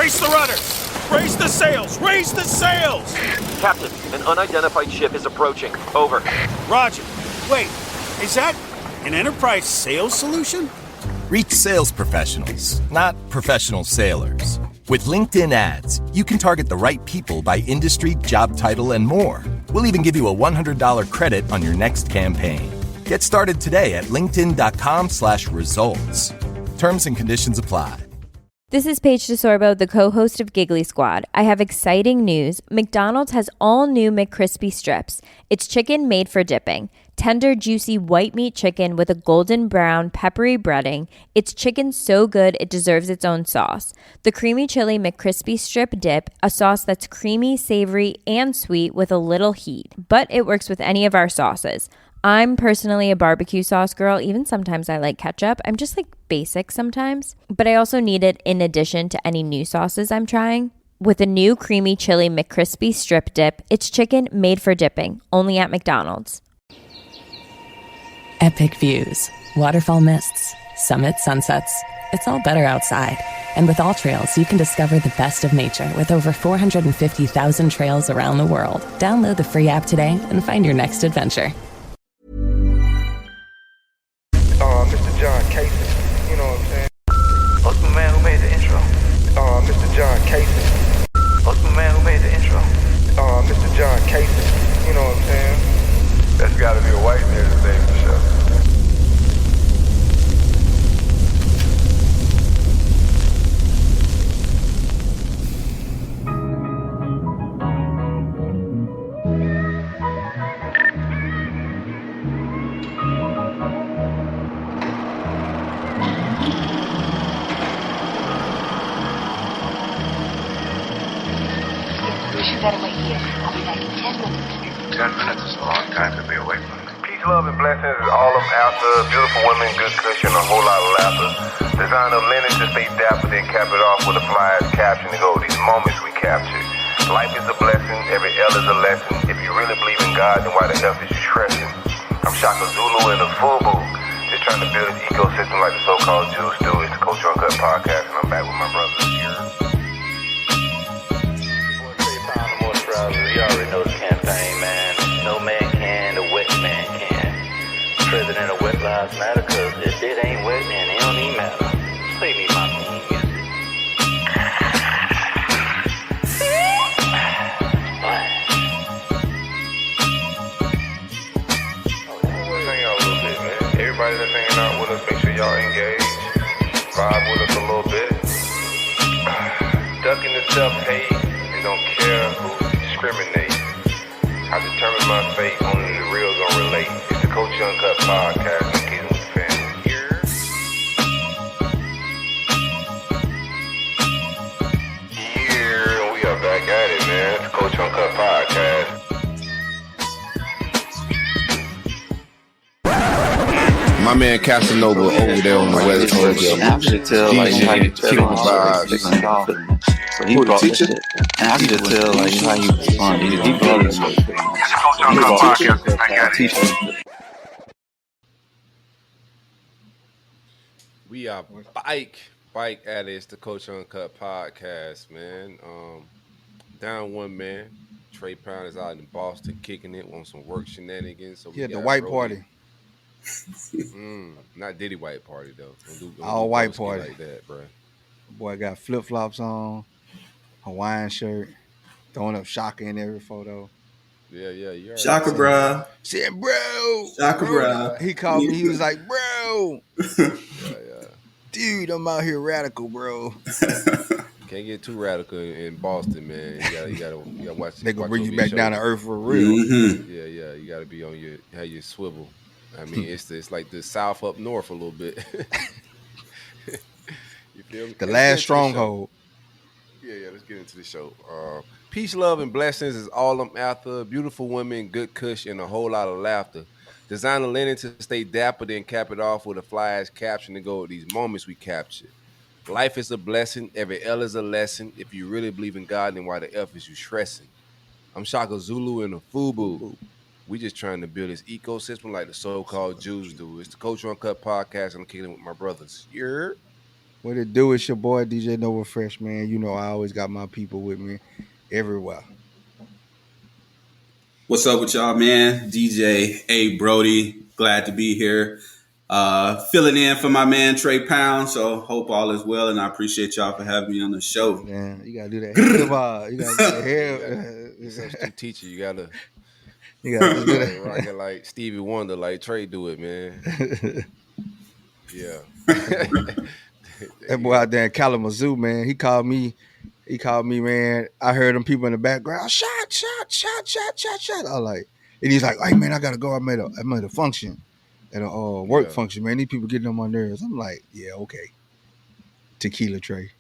Brace the rudders! Raise the sails! Raise the sails! Captain, an unidentified ship is approaching. Over. Roger. Wait, is that an enterprise sales solution? Reach sales professionals, not professional sailors. With LinkedIn ads, you can target the right people by industry, job title, and more. We'll even give you a $100 credit on your next campaign. Get started today at linkedin.com/results. Terms and conditions apply. This is Paige DeSorbo, the co-host of Giggly Squad. I have exciting news. McDonald's has all new McCrispy strips. It's chicken made for dipping. Tender, juicy white meat chicken with a golden brown, peppery breading. It's chicken so good it deserves its own sauce. The creamy chili McCrispy strip dip, a sauce that's creamy, savory, and sweet with a little heat. But it works with any of our sauces. I'm personally a barbecue sauce girl. Even sometimes I like ketchup. I'm just like basic sometimes. But I also need it in addition to any new sauces I'm trying. With a new creamy chili McCrispy strip dip, it's chicken made for dipping, only at McDonald's. Epic views, waterfall mists, summit sunsets. It's all better outside. And with All Trails, you can discover the best of nature with over 450,000 trails around the world. Download the free app today and find your next adventure. Mr. John Casey, you know what I'm saying? What's the man who made the intro? Mr. John Casey. What's the man who made the intro? Mr. John Casey, you know what I'm saying? That's gotta be a white man to name the show. Better wait here. I'll be back in 10 minutes. 10 minutes is a long time to be away from me. Peace, love, and blessings is all I'm after. Beautiful women, good cushion, a whole lot of laughter. Design of linen to stay dapper, then cap it off with a fly's caption to go. These moments we capture. Life is a blessing, every L is a lesson. If you really believe in God, then why the F is you stressing? I'm Shaka Zulu in the FUBU. Just trying to build an ecosystem like the so-called Jews do. It's the Culture Uncut podcast, and I'm back with my brothers here. You already know the campaign, man. No man can, the wet man can. President of Wet Lives Matter, cause if it ain't wet, then it don't even matter. Play me my theme music. Hang out a little bit, man. Everybody that's hanging out with us, make sure y'all engage. Vibe with us a little bit. Ducking the self-hate and don't care who discriminate. I determine my fate, only the real gonna relate. It's the Culture Uncut podcast. I'm kidding with the family here. Here, we are back at it, man. It's the Culture Uncut podcast. My man Casanova over there on the West Coast. I could tell, like, how you kicking the vibes. So he brought this shit. And I could tell, like, how you respond. He brought this shit. We are bike at it. It's the Culture Uncut podcast, man. Down one man. Trey Pound is out in Boston kicking it on some work shenanigans. So the white party. Not Diddy white party though. Don't all white party like that, bro. Boy got flip flops on, Hawaiian shirt, throwing up Shaka in every photo. Yeah. Shaka, bro. Said, bro. Shaka, bro. He called me. He was like, bro. Yeah. Dude, I'm out here radical, bro. Can't get too radical in Boston, man. You gotta watch. They gonna watch bring you back show. down to earth for real. Mm-hmm. Yeah. You gotta be on have your swivel. I mean, it's like the South up north a little bit. You feel me? The last stronghold. Yeah. Let's get into the show. Peace, love, and blessings is all I'm after. Beautiful women, good cush, and a whole lot of laughter. Designer linen to stay dapper, then cap it off with a fly-ass caption to go with these moments we capture. Life is a blessing. Every L is a lesson. If you really believe in God, then why the F is you stressing? I'm Shaka Zulu in the FUBU. We just trying to build this ecosystem like the so-called Jews do. It's the Culture Uncut podcast, and I'm kicking it with my brothers. What it do? It's your boy DJ Nova Fresh, man. You know I always got my people with me everywhere. What's up with y'all, man? DJ A Brodie, glad to be here. Filling in for my man Trey Pound. So hope all is well, and I appreciate y'all for having me on the show. Man, you gotta do that. You gotta do the hair. You're substitute teacher. You gotta do that. Rock it like Stevie Wonder, like Trey do it, man. Yeah. That boy out there in Kalamazoo, man. He called me, man. I heard them people in the background, shot. I was like, and he's like, hey man, I gotta go. I made a function at a work function, man. These people getting on my nerves. I'm like, yeah, okay. Tequila Trey.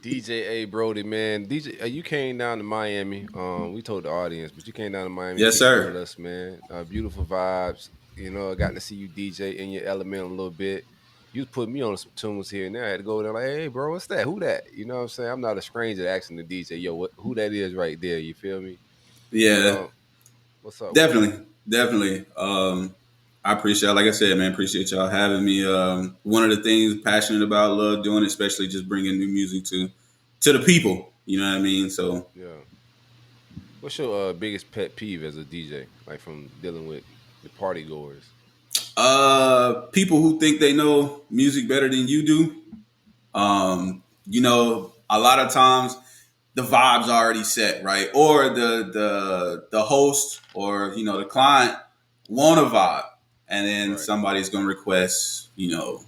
DJ A Brodie, man. DJ, you came down to Miami. We told the audience, but you came down to Miami. Yes, sir. With us, man. Beautiful vibes. You know, I got to see you DJ in your element a little bit. You put me on some tunes here and there. I had to go there like, hey, bro, what's that? Who that? You know what I'm saying? I'm not a stranger to asking the DJ, yo, who that is right there. You feel me? Yeah. What's up? Definitely. I appreciate, like I said, man, appreciate y'all having me. One of the things passionate about, love doing, especially just bringing new music to the people. You know what I mean? So yeah. What's your biggest pet peeve as a DJ, like from dealing with the party goers? People who think they know music better than you do. You know, a lot of times the vibe's already set, right? Or the host or, you know, the client want a vibe. And then somebody's going to request, you know,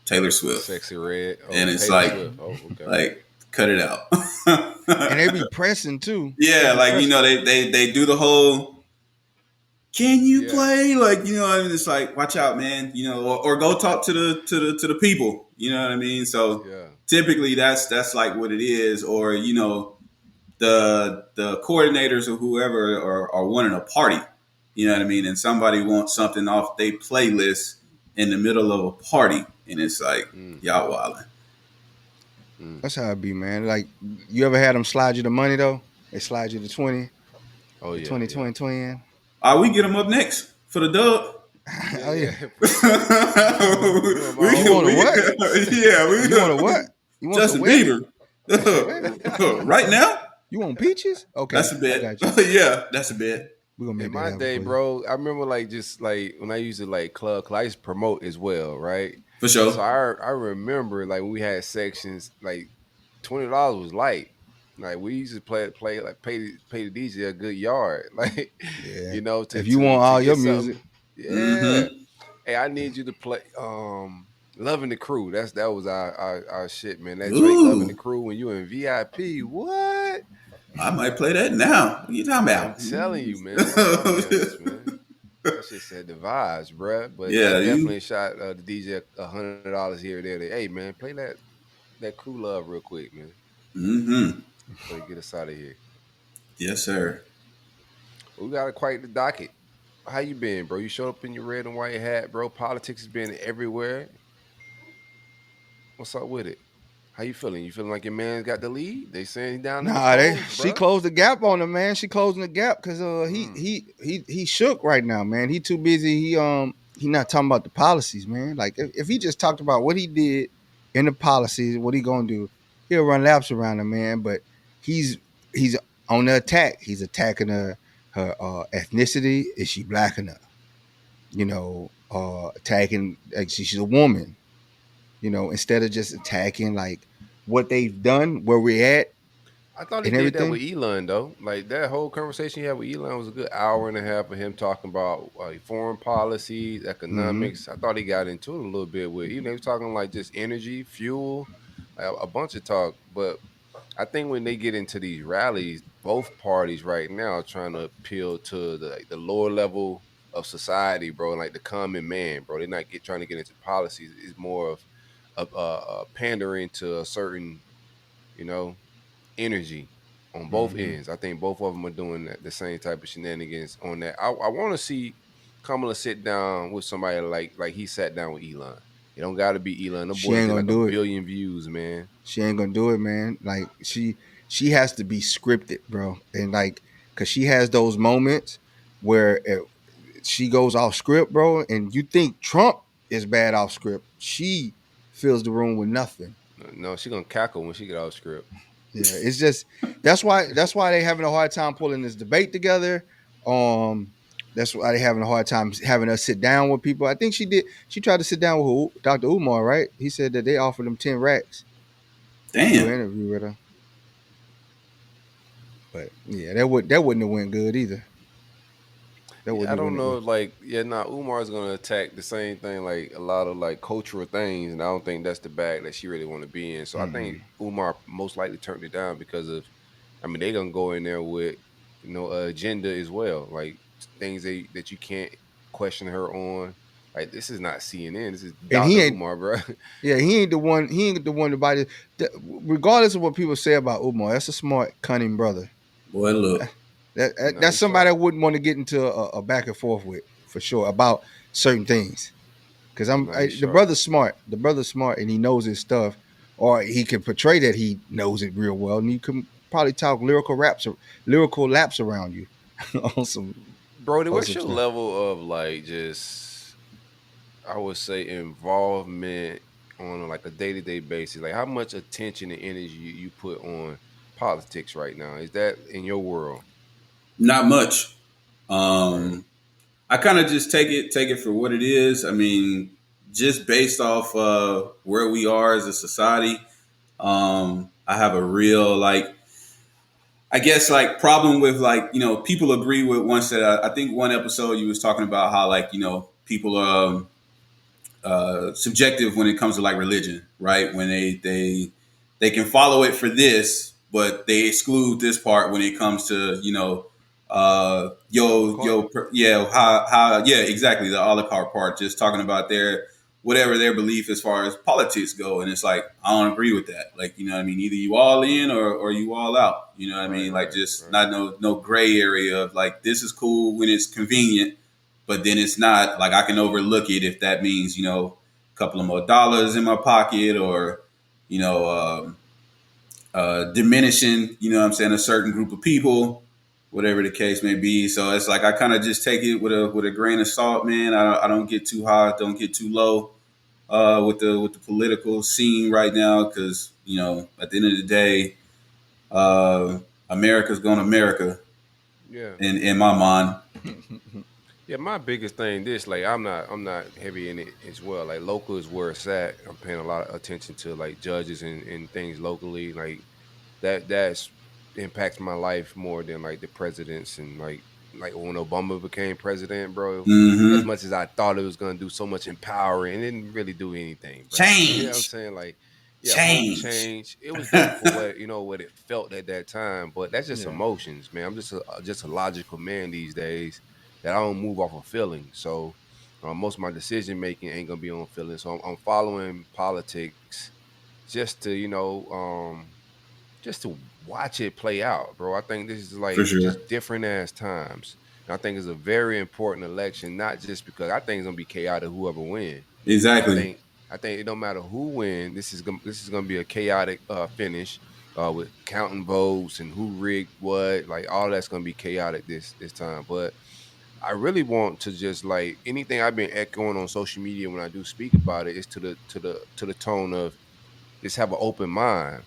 Taylor Swift. Sexy Red. Oh, and it's Taylor okay. Like, cut it out. And they be pressing too. Yeah, like, you know, they do the whole, can you play? Like, you know, I mean, it's like, watch out, man. You know, or go talk to the people. You know what I mean? So typically that's like what it is. Or, you know, the coordinators or whoever are wanting a party. You know what I mean? And somebody wants something off their playlist in the middle of a party. And it's like, y'all wildin'. That's how it be, man. Like, you ever had them slide you the money, though? They slide you the 20. Oh, yeah. 20. We get them up next for the dub. Oh, yeah. You want a what? Yeah. You want a what? You want Justin Bieber. Right now? You want peaches? Okay. That's a bet. Yeah, that's a bet. We're gonna make in my day, bro, I remember like just like when I used to like club, cause I used to promote as well, right? For sure. So I remember like when we had sections, like $20 was light. Like we used to play like pay the DJ a good yard, like you know. If you want all your music, Hey, I need you to play "Loving the Crew." That was our shit, man. That Drake "Loving the Crew" when you in VIP. What? I might play that now. What are you talking about? I'm telling you, man. That shit said the vibes, bruh. But I definitely shot the DJ $100 here or there. Hey, man, play that Crew Love real quick, man. So get us out of here. Yes, sir. We got quite the docket. How you been, bro? You showed up in your red and white hat, bro. Politics has been everywhere. What's up with it? How you feeling? You feeling like your man's got the lead? They saying he down there? She closed the gap on him, man. She closing the gap because he shook right now, man. He too busy. He not talking about the policies, man. Like if he just talked about what he did in the policies, what he gonna do, he'll run laps around him, man. But he's on the attack. He's attacking her ethnicity. Is she black enough? You know, attacking like she's a woman. You know, instead of just attacking like what they've done, where we're at. I thought he did that with Elon, though. Like that whole conversation he had with Elon was a good hour and a half of him talking about foreign policies, economics. I thought he got into it a little bit with, he was talking like just energy, fuel, a bunch of talk. But I think when they get into these rallies, both parties right now are trying to appeal to the lower level of society, bro, and like the common man, bro. They're not trying to get into policies. It's more of pandering to a certain, energy on both ends. I think both of them are doing the same type of shenanigans on that. I want to see Kamala sit down with somebody like he sat down with Elon. It don't got to be Elon. The boy got like a billion views, man. She ain't gonna do it, man. Like she has to be scripted, bro. And like, cause she has those moments where she goes off script, bro. And you think Trump is bad off script. she fills the room with nothing. No, she gonna cackle when she get off script. Yeah, it's just that's why they having a hard time pulling this debate together. That's why they having a hard time having us sit down with people. I think she did. She tried to sit down with Dr. Umar, right? He said that they offered him 10 racks. Damn. To do an interview with her. But yeah, that wouldn't have went good either. I don't know. Umar's gonna attack the same thing, like a lot of like cultural things, and I don't think that's the bag that she really want to be in. So I think Umar most likely turned it down because of, they gonna go in there with, agenda as well, like things that you can't question her on. Like, this is not CNN. This is Dr. Umar, bro. Yeah, he ain't the one. He ain't the one to buy this. Regardless of what people say about Umar, that's a smart, cunning brother. Boy, look. That's somebody I wouldn't want to get into a back and forth with, for sure, about certain things. Because the brother's smart. The brother's smart, and he knows his stuff, or he can portray that he knows it real well, and you can probably talk lyrical laps around you on some. Brodie, what's your level of like just, I would say, involvement on like a day-to-day basis? Like, how much attention and energy you put on politics right now? Is that in your world? Not much. I kind of just take it for what it is. I mean, just based off where we are as a society, I have a real problem with people agree with once that I think one episode you was talking about how people are subjective when it comes to like religion, right? When they can follow it for this, but they exclude this part when it comes to exactly, the a la carte part, just talking about their belief as far as politics go, and it's like I don't agree with that. Like, you know what I mean, either you all in or you all out. You know what I mean? Not no gray area of like, this is cool when it's convenient, but then it's not. Like, I can overlook it if that means a couple of more dollars in my pocket, or diminishing what I'm saying, a certain group of people, whatever the case may be. So it's like I kind of just take it with a grain of salt, man. I don't get too high, don't get too low with the political scene right now, because at the end of the day, America's going to America. Yeah. In my mind. Yeah, my biggest thing, I'm not heavy in it as well. Like, local is where it's at. I'm paying a lot of attention to like judges and things locally. Like that's impacts my life more than like the presidents and like when Obama became president, bro. Mm-hmm. As much as I thought it was gonna do so much empowering, it didn't really do anything. Bro. Change. You know what I'm saying? Like, change. It was good for what it felt at that time, but that's just emotions, man. I'm just a logical man these days, that I don't move off of feelings. So most of my decision making ain't gonna be on feelings. So I'm following politics just to just to watch it play out, bro. I think this is like just different ass times. And I think it's a very important election, not just because I think it's gonna be chaotic whoever wins. Exactly. I think it don't matter who wins. This is gonna be a chaotic finish with counting votes and who rigged what. Like, all that's gonna be chaotic this time. But I really want to just, like, anything I've been echoing on social media when I do speak about it is to the tone of just have an open mind.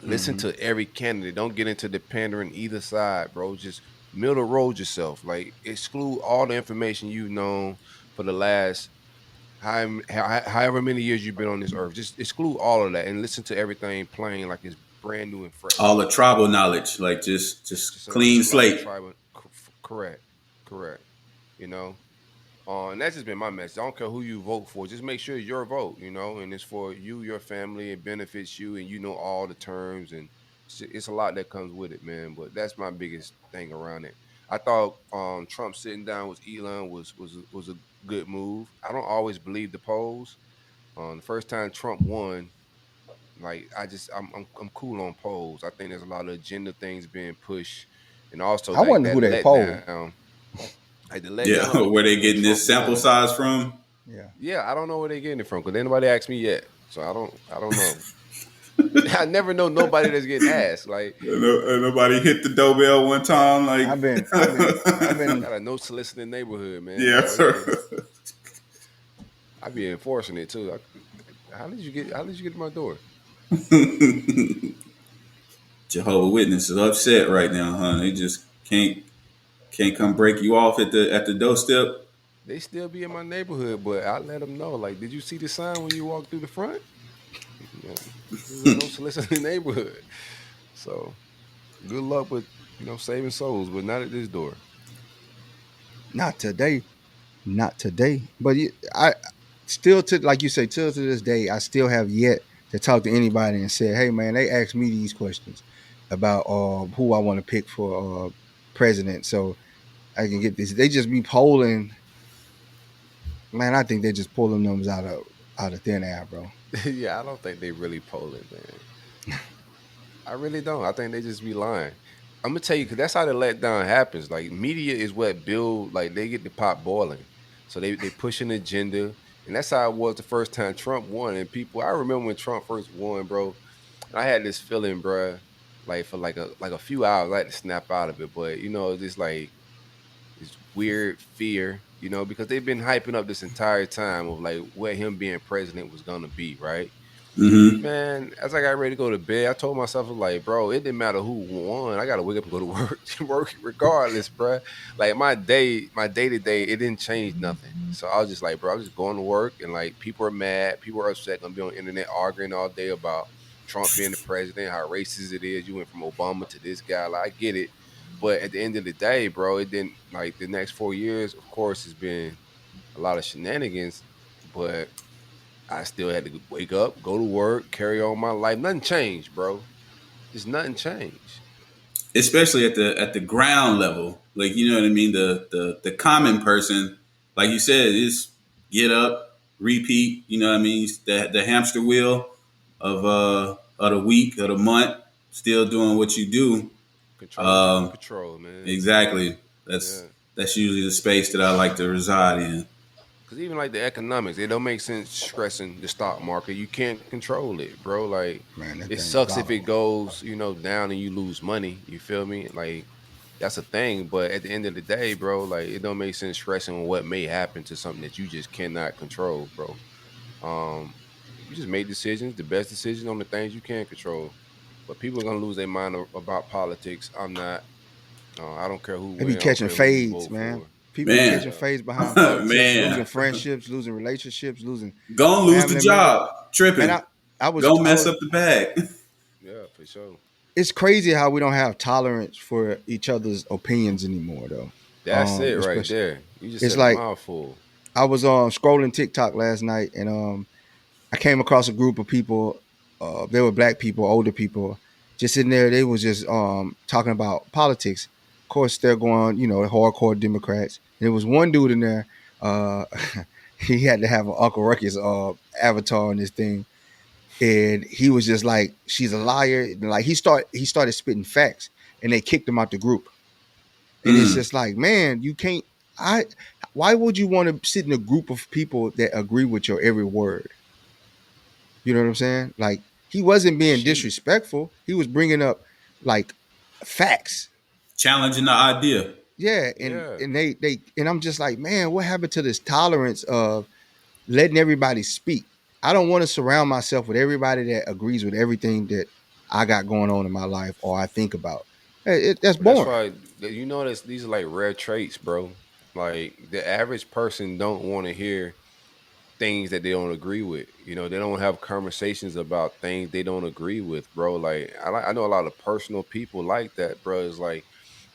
Listen to every candidate. Don't get into the pandering either side, bro. Just middle road yourself. Like, exclude all the information you've known for the last however many years you've been on this earth. Just exclude all of that and listen to everything plain like it's brand new and fresh. All the tribal knowledge, like just clean slate. Correct. And that's just been my message. I don't care who you vote for. Just make sure your vote, and it's for you, your family. It benefits you, and all the terms, and it's a lot that comes with it, man. But that's my biggest thing around it. I thought Trump sitting down with Elon was a good move. I don't always believe the polls. The first time Trump won, like, I'm cool on polls. I think there's a lot of agenda things being pushed, and also I wonder who they poll. Where they getting this sample size from? Yeah, I don't know where they getting it from, because anybody asked me yet, so I don't know. I never know nobody that's getting asked. Like, nobody hit the doorbell one time. Like, I've been got a no soliciting neighborhood, man. Yeah. I be enforcing it too. How did you get to my door? Jehovah's Witnesses is upset right now, huh? They just can't come break you off at the doorstep. They still be in my neighborhood, but I let them know. Like, did you see the sign when you walk through the front? You know, this is a no soliciting neighborhood. So, good luck with saving souls, but not at this door. Not today. Not today. But I still, to like you say, till to this day, I still have yet to talk to anybody and say, hey man, they asked me these questions about who I want to pick for president, so I can get this. They just be polling. Man, I think they're just pulling numbers out of thin air, bro. Yeah, I don't think they really polling, man. I really don't. I think they just be lying. I'm gonna tell you, because that's how the letdown happens. Like, media is what build, like, they get the pot boiling, so they push an agenda, and that's how it was the first time Trump won. And people, I remember when Trump first won, bro. I had this feeling, bro, like for like a few hours, I had to snap out of it. But just like this weird fear, because they've been hyping up this entire time of like what him being president was gonna be, right? Mm-hmm. Man, as I got ready to go to bed, I told myself, like, bro, it didn't matter who won. I gotta wake up and go to work regardless, bro. Like, my day to day, it didn't change nothing. So I was just like, bro, I'm just going to work, and like, people are mad, people are upset, gonna be on the internet arguing all day about Trump being the president, how racist it is. You went from Obama to this guy. Like, I get it, but at the end of the day, bro, it didn't, like, the next 4 years, of course, has been a lot of shenanigans, but I still had to wake up, go to work, carry on my life. Nothing changed, bro. Just nothing changed. Especially at the ground level, like, you know what I mean. The common person, like you said, is get up, repeat. You know what I mean. The hamster wheel of the week, of the month, still doing what you do. Control, man. Exactly. That's usually the space that I like to reside in. Because even like the economics, it don't make sense stressing the stock market. You can't control it, bro. Like, Man, it sucks if it goes, down and you lose money. You feel me? Like, that's a thing. But at the end of the day, bro, like, it don't make sense stressing on what may happen to something that you just cannot control, bro. You just make decisions, the best decisions on the things you can control. But people are gonna lose their mind about politics. I'm not. I don't care who They wins. be catching fades, man. People be catching fades behind politics, losing friendships, losing relationships, losing. Gonna lose the job, tripping. Man, I was gonna mess up the bag. Yeah, for sure. It's crazy how we don't have tolerance for each other's opinions anymore, though. That's it right there. You just said like, a mouthful. I was scrolling TikTok last night, and I came across a group of people. They were black people, older people, just sitting there. They was just talking about politics. Of course, they're going, hardcore Democrats. And there was one dude in there. He had to have an Uncle Ruckus avatar on this thing, and he was just like, "She's a liar." And like, he started spitting facts, and they kicked him out the group. And it's just like, man, you can't. Why would you want to sit in a group of people that agree with your every word? You know what I'm saying? Like, he wasn't being disrespectful. He was bringing up like facts, challenging the idea. Yeah, and they and I'm just like, man, what happened to this tolerance of letting everybody speak? I don't want to surround myself with everybody that agrees with everything that I got going on in my life or I think about. That's boring. That's why these are like rare traits, bro. Like, the average person don't want to hear things that they don't agree with. They don't have conversations about things they don't agree with, bro. Like, I know a lot of personal people like that, bro. It's like,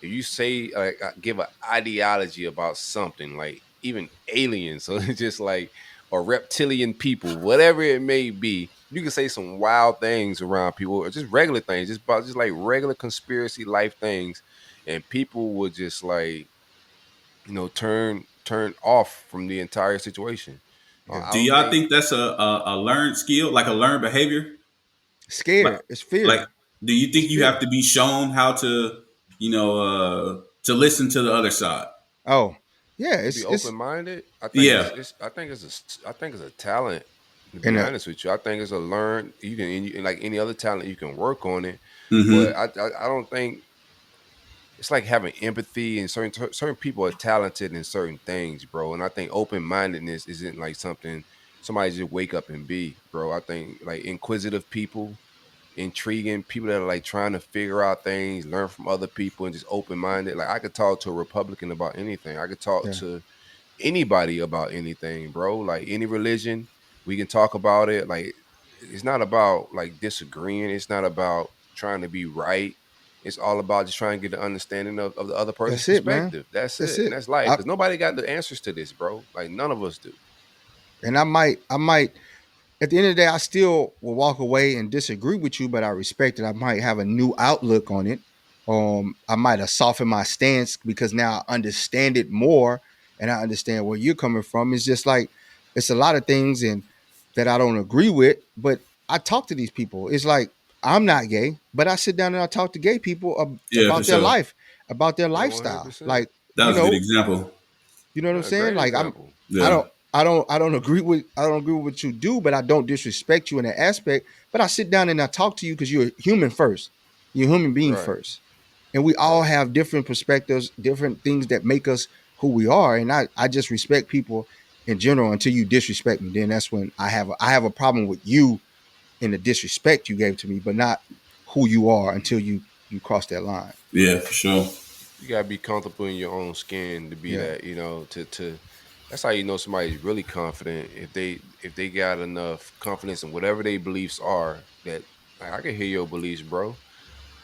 if you say, like, give an ideology about something, like even aliens, so it's just like, or reptilian people, whatever it may be, you can say some wild things around people, or just regular things, just like regular conspiracy life things, and people would just like, turn off from the entire situation. Do y'all think that's a learned skill, like a learned behavior? Scared. It's fear. Like, do you think you have to be shown how to, to listen to the other side? Oh, yeah. It's be open-minded. I think it's a talent. To be honest with you, I think it's a learn. You can, like any other talent, you can work on it. Mm-hmm. But I don't think it's like having empathy, and certain people are talented in certain things, bro. And I think open-mindedness isn't like something somebody just wake up and be, bro. I think like inquisitive people, intriguing people that are like trying to figure out things, learn from other people, and just open minded. Like I could talk to a Republican about anything. I could talk to anybody about anything, bro. Like any religion, we can talk about it. Like it's not about like disagreeing. It's not about trying to be right. It's all about just trying to get the understanding of the other person's That's it, man. perspective. That's That's it. And it. that's life. Because nobody got the answers to this, bro. Like none of us do. And I might at the end of the day, I still will walk away and disagree with you, but I respect it. I might have a new outlook on it. I might have softened my stance because now I understand it more and I understand where you're coming from. It's just like it's a lot of things and that I don't agree with, but I talk to these people. It's like I'm not gay, but I sit down and I talk to gay people about their life, about their lifestyle. 100%. Like that was a good example. You know what I'm saying? Like example. I don't agree with what you do, but I don't disrespect you in that aspect. But I sit down and I talk to you because you're a human first. You're a human being first. And we all have different perspectives, different things that make us who we are. And I just respect people in general until you disrespect me. Then that's when I have a problem with you in the disrespect you gave to me, but not who you are until you cross that line. Yeah, for sure. You gotta be comfortable in your own skin to be that, you know, to that's how you know somebody's really confident if they got enough confidence in whatever their beliefs are that like, I can hear your beliefs, bro.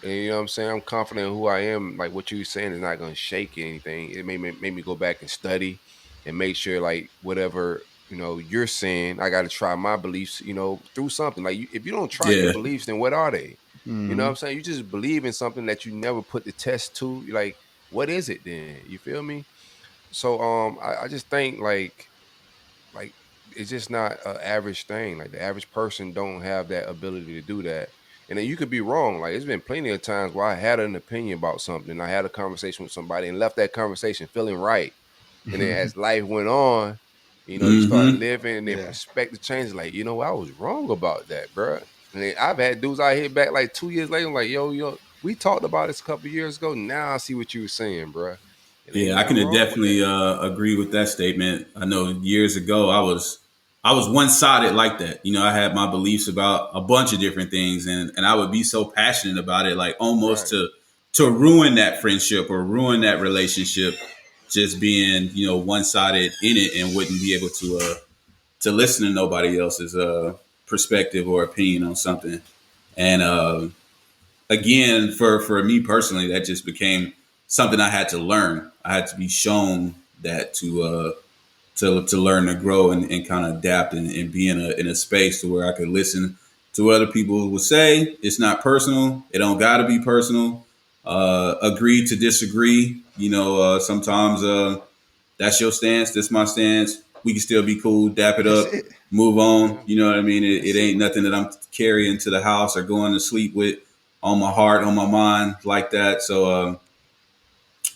And you know what I'm saying? I'm confident in who I am. Like what you're saying is not gonna shake anything. It made me go back and study and make sure like whatever, you know, you're saying, I gotta try my beliefs, you know, through something. Like if you don't try your beliefs, then what are they? Mm-hmm. You know what I'm saying? You just believe in something that you never put the test to. Like, what is it then? You feel me? So I just think like it's just not an average thing. Like the average person don't have that ability to do that. And then you could be wrong. Like it's been plenty of times where I had an opinion about something. I had a conversation with somebody and left that conversation feeling right. And then as life went on, you know, you start living and then perspective changes. Like, you know, I was wrong about that, bro. And then I've had dudes I hit back like 2 years later, like, yo, we talked about this a couple years ago. Now I see what you were saying, bro. Yeah, I can definitely agree with that statement. I know years ago I was one-sided like that. You know, I had my beliefs about a bunch of different things, and I would be so passionate about it, like almost to ruin that friendship or ruin that relationship, just being, you know, one-sided in it and wouldn't be able to listen to nobody else's perspective or opinion on something. And again, for me personally, that just became something I had to learn. I had to be shown that to learn to grow and kind of adapt and be in a space to where I could listen to what other people would say. It's not personal. It don't got to be personal. Agree to disagree. You know, sometimes that's your stance. That's my stance. We can still be cool, dap it up, move on. You know what I mean? It ain't nothing that I'm carrying to the house or going to sleep with on my heart, on my mind like that. So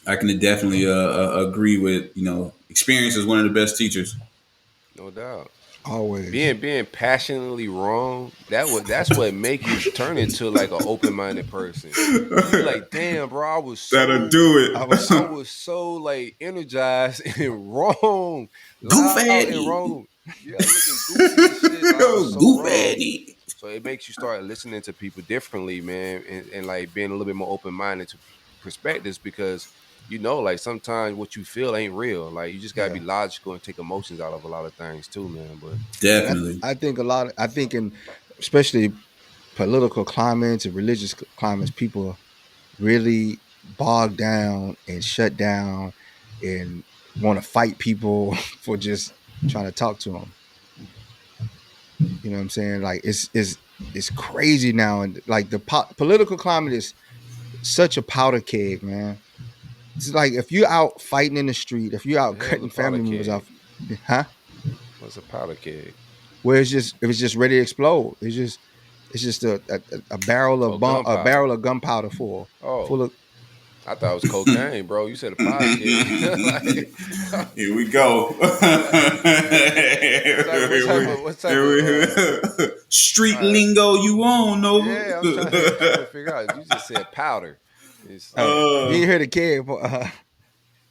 I can definitely agree with, you know, experience is one of the best teachers. No doubt. Always being passionately wrong. That's what make you turn into like an open-minded person. You're like, damn, bro, I was so, that'll do it. I was so like energized and wrong, loud and wrong. Yeah, looking goofy and shit. Goofy. So it makes you start listening to people differently, man, and like being a little bit more open-minded to perspectives because. You know, like sometimes what you feel ain't real. Like you just gotta be logical and take emotions out of a lot of things too, man. But definitely, I think in especially political climates and religious climates, people really bog down and shut down and want to fight people for just trying to talk to them. You know what I'm saying? Like it's crazy now, and like the political climate is such a powder keg, man. It's like if you're out fighting in the street, if you're out cutting family members off, What's a powder keg? Where it's just ready to explode. It's just a barrel of gunpowder full of. I thought it was cocaine, bro. You said a powder keg. Here we go. What type of street lingo you on, no? Yeah, I'm trying to figure out. You just said powder. You didn't hear the keg,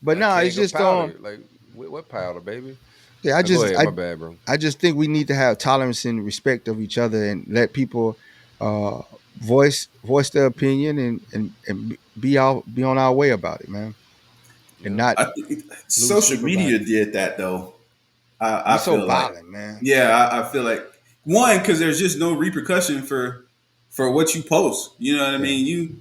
but no, it's just powder. Like what powder, baby? Yeah, I Go just ahead. My bad, bro. I just think we need to have tolerance and respect of each other and let people uh, voice their opinion and be on our way about it, man, and not I think lose social sleep about media it. did that though. We I so feel like, violent, man. yeah, I feel like one because there's just no repercussion for what you post. You know what I Yeah. mean? You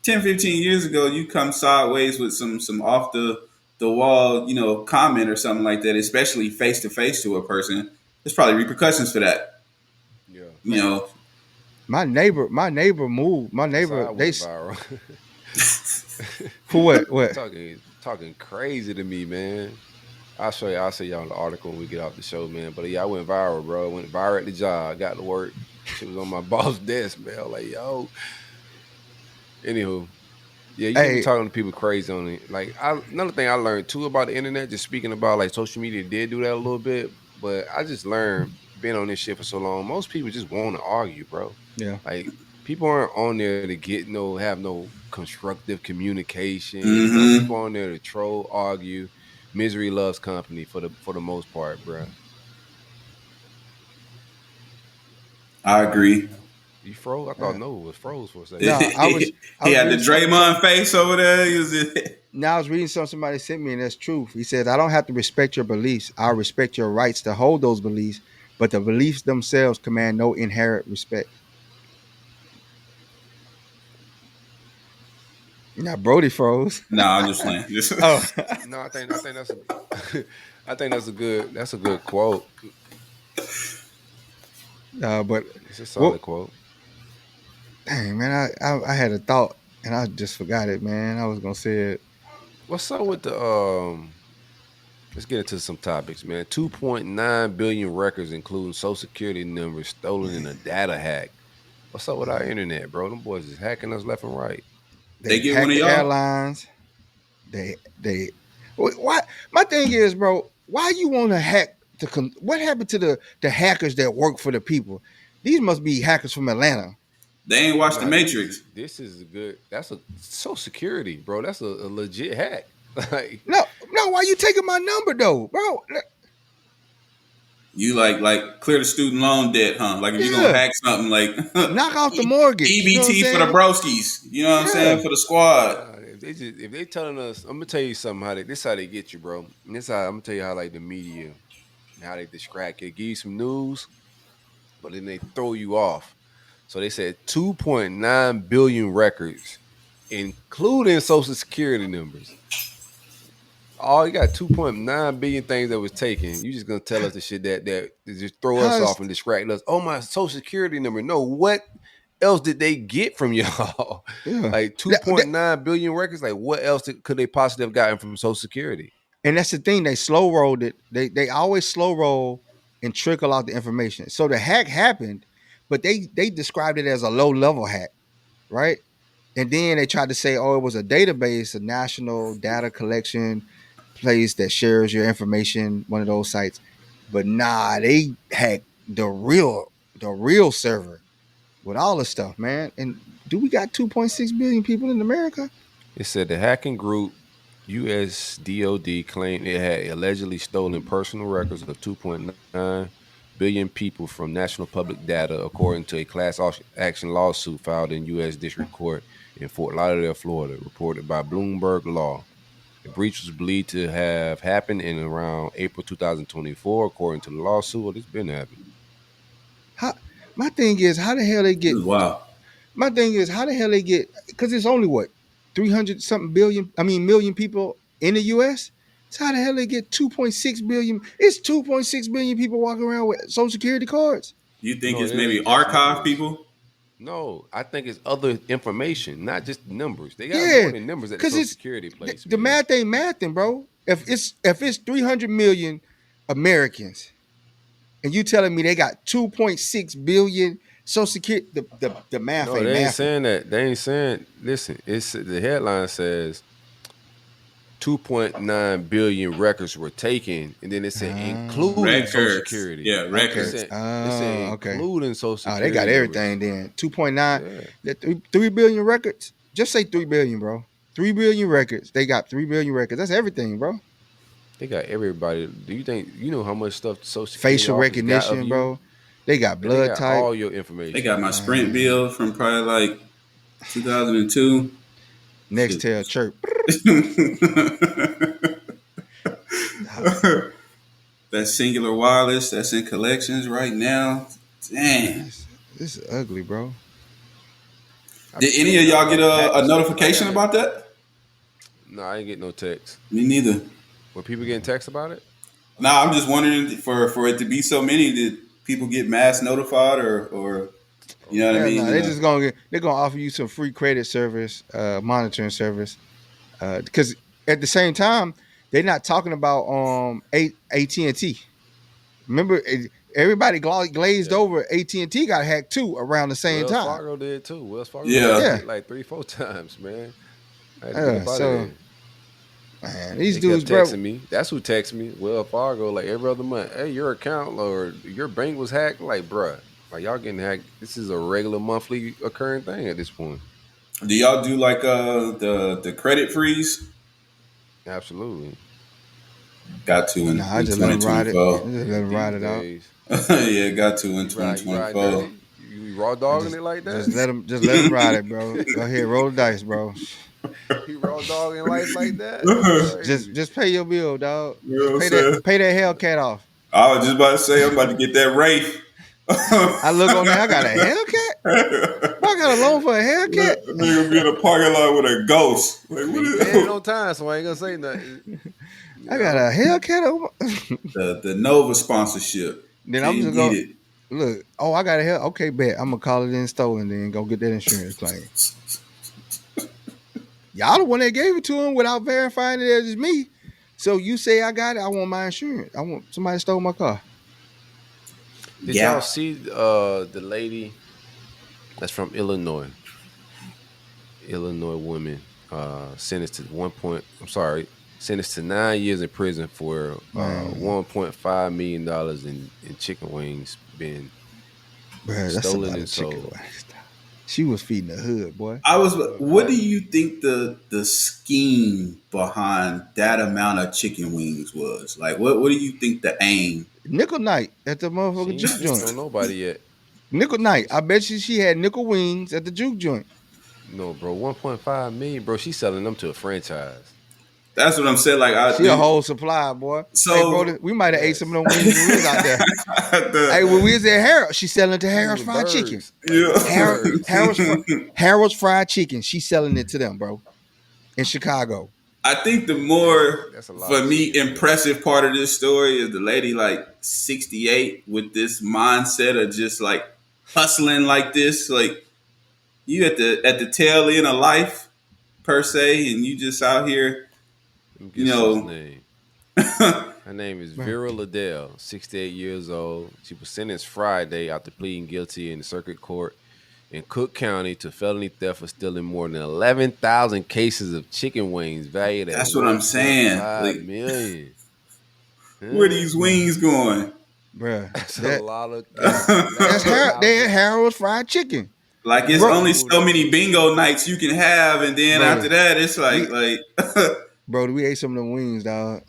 10, 15 years ago, you come sideways with some off the wall, comment or something like that, especially face to face to a person. There's probably repercussions for that. Yeah. You know, My neighbor moved. My That's how neighbor, I went viral. for what? What? talking crazy to me, man. I'll show y'all the article when we get off the show, man. But yeah, I went viral, bro. I went viral at the job. Got to work. Shit was on my boss' desk, man. I was like, yo. Anywho, yeah, you be talking to people crazy on it. Like, another thing I learned too about the internet, just speaking about like social media did do that a little bit, but I just learned being on this shit for so long. Most people just want to argue, bro. Yeah. Like, people aren't on there to have no constructive communication. Mm-hmm. People on there to troll, argue. Misery loves company for the most part, bro. I agree. You froze? I thought Noah was froze for a second. No, I was he had the reading Draymond face over there. He was Now I was reading something somebody sent me, and that's truth. He said, "I don't have to respect your beliefs. I respect your rights to hold those beliefs, but the beliefs themselves command no inherent respect." Now Brodie froze. No, I'm just playing. Oh. No, I think that's I think that's a good quote. But it's a solid quote. Dang, man, I had a thought and I just forgot it, man. I was gonna say it. What's up with the let's get into some topics, man. 2.9 billion records, including social security numbers, stolen in a data hack. What's up with our internet, bro? Them boys is hacking us left and right. They get hacked one of the y'all? airlines. They why? My thing is, bro, why you want to hack what happened to the hackers that work for the people? These must be hackers from Atlanta. They ain't watched The Matrix. This is that's a social security, bro. That's a legit hack. Like, no, why you taking my number though, bro? You like clear the student loan debt, huh? Like if you're gonna hack something, like knock off the mortgage. EBT you know for the broskies. You know what I'm saying? For the squad. If they telling us, I'm gonna tell you something. This how they get you, bro. And this how I'm gonna tell you how like the media, how they distract you, give you some news, but then they throw you off. So they said 2.9 billion records, including social security numbers. Oh, you got 2.9 billion things that was taken. You just gonna tell us the shit that just throw us off and distract us. Oh, my social security number. No, what else did they get from y'all? Yeah. Like 2.9 billion records. Like, what else could they possibly have gotten from social security? And that's the thing. They slow rolled it. They always slow roll and trickle out the information. So the hack happened, but they described it as a low level hack, right? And then they tried to say, oh, it was a database, a national data collection place that shares your information, one of those sites. But nah, they hacked the real server with all the stuff, man. And do we got 2.6 billion people in America? It said the hacking group US DOD claimed it had allegedly stolen personal records of 2.9 billion people from national public data, according to a class action lawsuit filed in U.S. District Court in Fort Lauderdale, Florida, reported by Bloomberg Law. The breach was believed to have happened in around April 2024, according to the lawsuit. Well, it's been happening. My thing is, how the hell they get? Wow. My thing is, how the hell they get? Because it's only what 300 something million people in the U.S. So how the hell they get 2.6 billion? It's 2.6 billion people walking around with Social Security cards. You think it's maybe archive people? No, I think it's other information, not just numbers. They got more than numbers at the Social Security place. The math ain't mathing, bro. If it's 300 million Americans, and you telling me they got 2.6 billion Social Security, the math ain't they ain't mathing. saying that. They ain't saying. Listen, the headline says 2.9 billion records were taken, and then it said including Social Security. Yeah, records. It said including Social Security. Oh, they got everything then. 2.9, 3 billion records. Just say 3 billion, bro. 3 billion records. They got 3 billion records. That's everything, bro. They got everybody. Do you think you know how much stuff the Social Security Facial office got of recognition, you? bro. They got Man, they blood got type. all your information. They got my Sprint bill from probably like 2002. Nextel chirp. That Singular Wireless that's in collections right now. Dang. This is ugly, bro. Did any of y'all get a notification about that? No, I ain't get no text. Me neither. Were people getting text about it? Nah, I'm just wondering for it to be so many, did people get mass notified or you know what I mean? No, they're gonna offer you some free credit service, monitoring service, because at the same time they're not talking about AT&T. Remember, everybody glazed over. AT&T got hacked too around the same time. Wells Fargo did too. Wells Fargo did like 3-4 times, man. Man, these they dudes, kept texting bro. me. That's who texted me. Wells Fargo, like every other month. Hey, your account or your bank was hacked. Like, bruh, like y'all getting hacked. This is a regular monthly occurring thing at this point. Do y'all do like the credit freeze? Absolutely. Got to in, I in just let them ride it. 2024. Just let them ride it out. Yeah, got to in 2024. You raw dogging it like that? Just let them ride it, bro. Go ahead, roll the dice, bro. You raw dogging life like that? just pay your bill, dog. You know what I'm saying? Pay that Hellcat off. I was just about to say I'm about to get that Wraith. I look on there, I got a Hellcat? I got a loan for a Hellcat? Nigga be in a parking lot with a ghost. Like, what is ain't no time, so I ain't gonna say nothing. I got a Hellcat. The Nova sponsorship. Then I'm just gonna look. Oh, I got a Hell. Okay, bet I'm gonna call it in stolen. Then go get that insurance claim. Y'all the one that gave it to him without verifying it as me. So you say I got it. I want my insurance. I want somebody stole my car. Did y'all see the lady that's from Illinois? Illinois woman sentenced to sentenced to 9 years in prison for $1.5 million in chicken wings being stolen and sold. She was feeding the hood, boy. What do you think the scheme behind that amount of chicken wings was? Like, what do you think the aim? Nickel night at the motherfucking juke joint. Don't nobody yet. Nickel night. I bet you she had nickel wings at the juke joint. No, bro. 1.5 million, bro. She's selling them to a franchise. That's what I'm saying. Like, she a whole supply, boy. So, hey, bro, we might have ate some of them wings when we was out there. Hey, when we was at Harold, she's selling it to Harold's Fried Chicken. Yeah. Harold's Fried Chicken. She's selling it to them, bro, in Chicago. I think the more, for me, impressive part of this story is the lady, like 68, with this mindset of just like hustling like this. Like, you at the tail end of life, per se, and you just out here. You know, her name is Vera Liddell, 68 years old. She was sentenced Friday after pleading guilty in the circuit court in Cook County to felony theft for stealing more than 11,000 cases of chicken wings valued at That's what I'm saying. $1.5 million. Where are these wings going? Bruh, that's a lot of. That's Harold's Fried Chicken. Like, it's only so many bingo nights you can have, and then after that, it's like. Bro, we ate some of them wings, dog.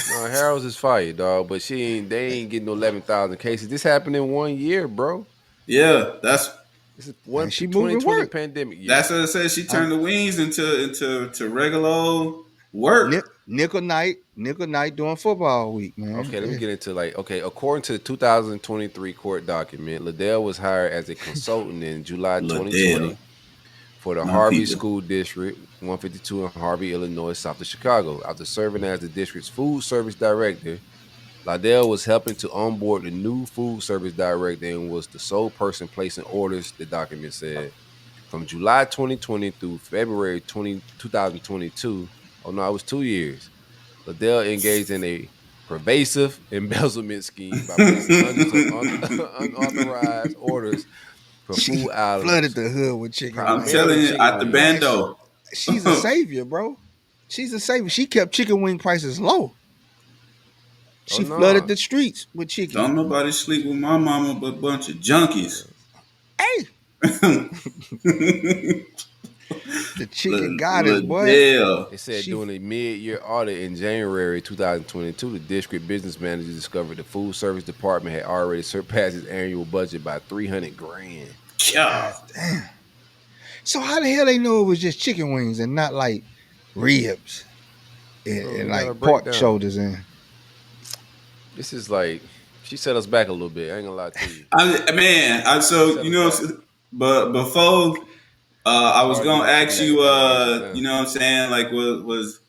No, Harold's is fire, dog. But they ain't getting no 11,000 cases. This happened in 1 year, bro. Yeah, this is one 2020 pandemic. Yeah. That's what it says. She turned the wings into regular work. Nickel night during football week, man. Okay, let me get into according to the 2023 court document, Liddell was hired as a consultant in July 2020 for the Harvey School District, 152 in Harvey, Illinois, south of Chicago. After serving as the district's food service director, Liddell was helping to onboard the new food service director and was the sole person placing orders, the document said. From July 2020 through February 2022, it was 2 years, Liddell engaged in a pervasive embezzlement scheme by placing hundreds of unauthorized orders for food outlets. Flooded the hood with chicken. I'm telling you, at the bando. She's a savior, bro. She's a savior. She kept chicken wing prices low. She flooded the streets with chicken. Don't nobody sleep with my mama but a bunch of junkies. Hey. The chicken goddess, boy. They said during a mid-year audit in January 2022, the district business manager discovered the food service department had already surpassed its annual budget by $300,000. God damn. So how the hell they know it was just chicken wings and not like ribs and like pork shoulders and? This is like she set us back a little bit. I ain't gonna lie to you. But before I was gonna ask you, you know what I'm saying, like was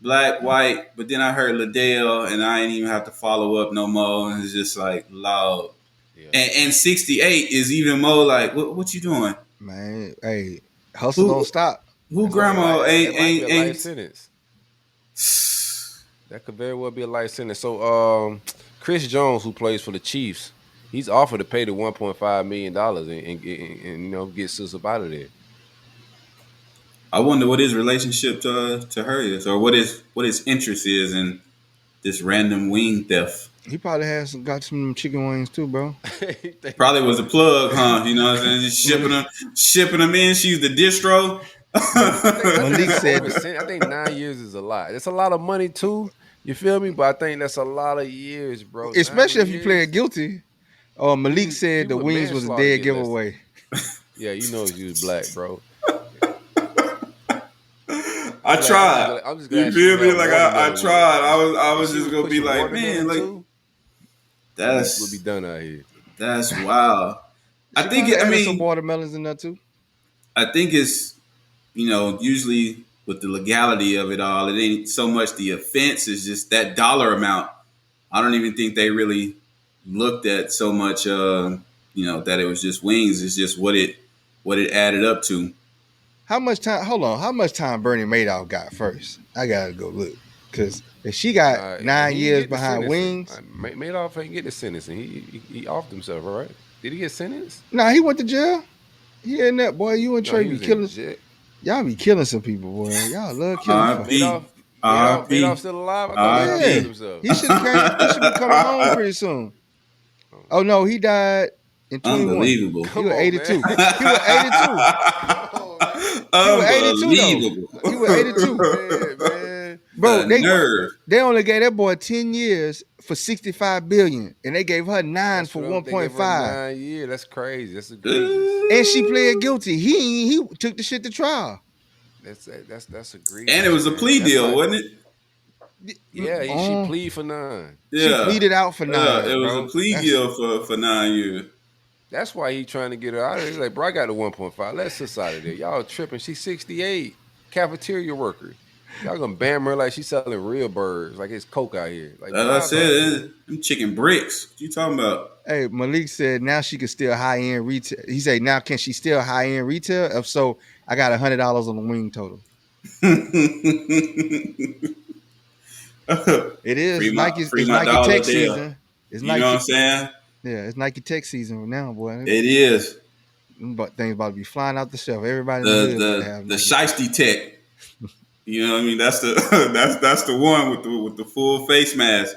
black, white, but then I heard Liddell and I ain't even have to follow up no more, and it's just like loud. Yeah. And 68 is even more like what you doing, man? Hey, hustle don't stop. Who grandma ain't life sentence? That could very well be a life sentence. So Chris Jones, who plays for the Chiefs, he's offered to pay the $1.5 million and you know, get sis up out of there. I wonder what his relationship to her is, or what his interest is in this random wing theft. He probably got some chicken wings too, bro. Probably was a plug, huh? You know what I'm saying? Just shipping them in. She's the distro. Malik said, I think 9 years is a lot. It's a lot of money too. You feel me? But I think that's a lot of years, bro. Especially if you play guilty. Malik said the wings was a dead giveaway. Yeah, you know you was black, bro. I tried. You feel me? Like I tried. I was just gonna be like, man, like that's what be done out here. That's wild. I mean, some watermelons in there too. I think it's, you know, usually with the legality of it all, it ain't so much the offense, it's just that dollar amount. I don't even think they really looked at so much, you know, that it was just wings. It's just what it added up to. How much time? Hold on. How much time Bernie Madoff got first? I gotta go look, because if she got 9 years behind wings, Madoff ain't get the sentence, and he offed himself. All right? Did he get sentenced? Nah, he went to jail. He in that, boy. You and Trey be killing. Y'all be killing some people, boy. Y'all love killing people. Madoff still alive? I thought he killed himself. He should be coming home pretty soon. Oh no, he died in 21. Unbelievable. He was 82. He was 82. He was 82 though. Man. Bro, they only gave that boy 10 years for $65 billion, and they gave her 9 for 1.5. 9 years. That's crazy. That's egregious. And she pled guilty. He took the shit to trial. That's egregious. And it was a plea deal, wasn't it? Yeah, she pleaded for 9. Yeah. She pleaded out for 9. Yeah, it was a plea deal for 9 years. That's why he trying to get her out of there. He's like, bro, I got the 1.5. Let's us out of there. Y'all tripping. She's 68. Cafeteria worker. Y'all gonna bam her like she's selling real birds, like it's coke out here. Like I said, them chicken bricks. What you talking about? Hey, Malik said now she can still high-end retail. He said now can she still high-end retail? If so, I got $100 on the wing total. It is Nike's Nike Tech season. It's you know what I'm saying? Yeah, it's Nike Tech season now, boy. It is. But things about to be flying out the shelf. Everybody the Shiesty Tech. You know what I mean? That's the one with the full face mask.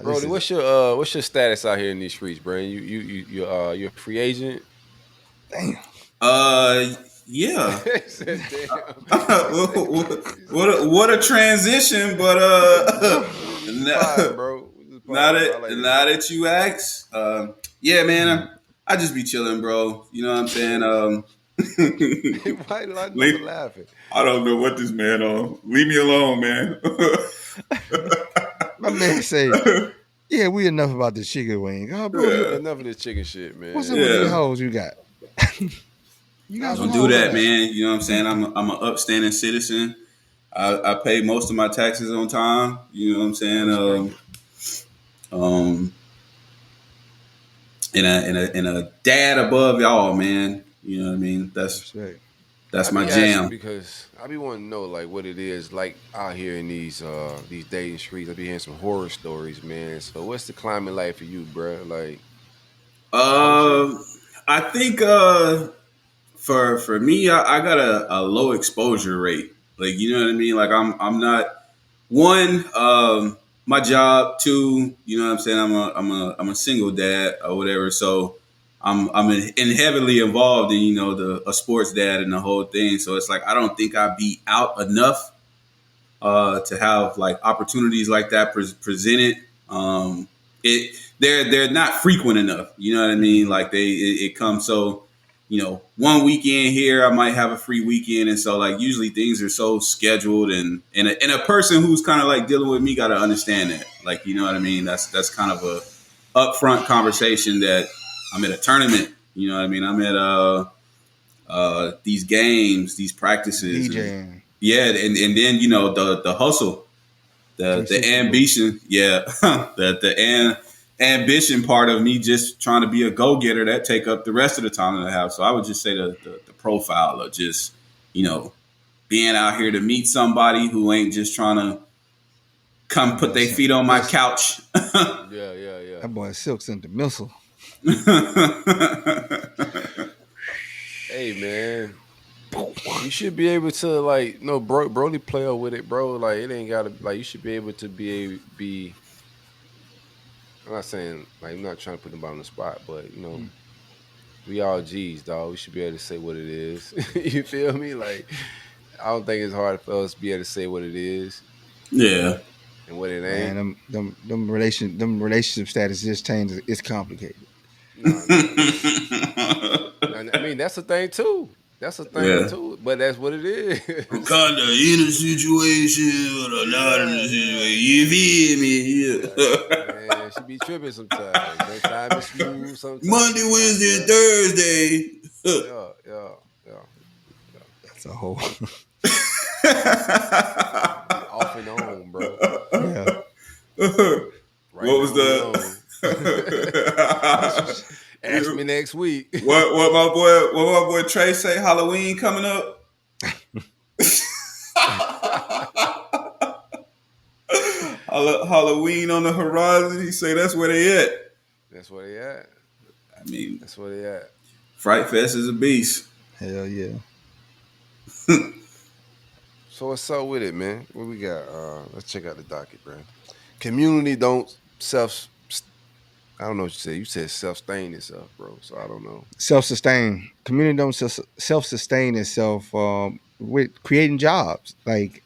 Brodie, what's your status out here in these streets, bro? You're a free agent? Damn. Yeah. what a transition, but now that you ask, yeah, man, I just be chilling, bro. You know what I'm saying? Why you laughing? I don't know what this man on. Leave me alone, man. My man say, yeah, we enough about this chicken wing. Oh, bro, enough of this chicken shit, man. What's up with these hoes you got? Don't do that, man. You know what I'm saying? I'm an upstanding citizen. I pay most of my taxes on time. You know what I'm saying? And a dad above y'all, man. You know what I mean? That's my jam. Because I be wanting to know like what it is like out here in these dating streets. I be hearing some horror stories, man. So what's the climate like for you, bro? Like, I think for me, I got a low exposure rate. Like, you know what I mean? Like I'm not one. My job. 2, you know what I'm saying? I'm a single dad or whatever. So I'm heavily involved in a sports dad and the whole thing. So it's like I don't think I be out enough to have like opportunities like that presented. They're not frequent enough. You know what I mean? Like it comes so. One weekend here, I might have a free weekend, and so like usually things are so scheduled, and a person who's kind of like dealing with me got to understand that, like, you know what I mean. That's kind of a upfront conversation that I'm at a tournament. You know what I mean. I'm at these games, these practices, DJing. and then the hustle, the ambition, the ambition part of me just trying to be a go-getter that take up the rest of the time that I have. So I would just say the profile of just, being out here to meet somebody who ain't just trying to come put their feet on my couch. Yeah. That boy Silk sent the missile. Hey, man. You should be able to Brodie play with it, bro. Like, it ain't gotta you should be able to be. I'm not saying I'm not trying to put nobody on the spot, but we all G's, dog. We should be able to say what it is. You feel me? Like, I don't think it's hard for us to be able to say what it is. Yeah. And what it ain't. Man, them relationship status just changed. It's complicated. No. I mean, that's a thing too. That's a thing too, but that's what it is. I'm kind of in a situation, but I'm not in a situation. You feel me? Yeah. Man, she be tripping sometimes. Sometimes it's smooth. Sometimes Monday, Wednesday, and Thursday. Yeah. That's a whole. Off and on, bro. Yeah. Right, what was the? Ask me next week. What my boy Trey say? Halloween coming up. Halloween on the horizon. He say that's where they at. That's where they at. I mean, that's where they at. Fright Fest is a beast. Hell yeah. So what's up with it, man? What we got? Let's check out the docket, bro. Community don't I don't know what you said. You said self-sustain itself, bro. So I don't know. Self-sustain. Community don't self-sustain itself with creating jobs. Like,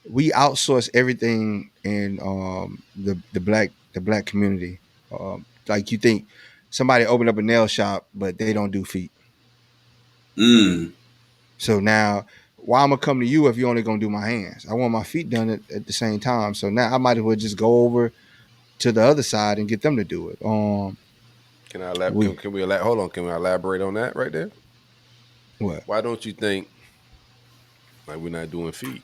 we outsource everything in the black community. Like, you think somebody opened up a nail shop, but they don't do feet. So now, why I'm gonna come to you if you're only gonna do my hands? I want my feet done at the same time. So now I might as well just go over to the other side and get them to do it. Can I elaborate? Can we elaborate on that right there? What? Why don't you think we're not doing feet?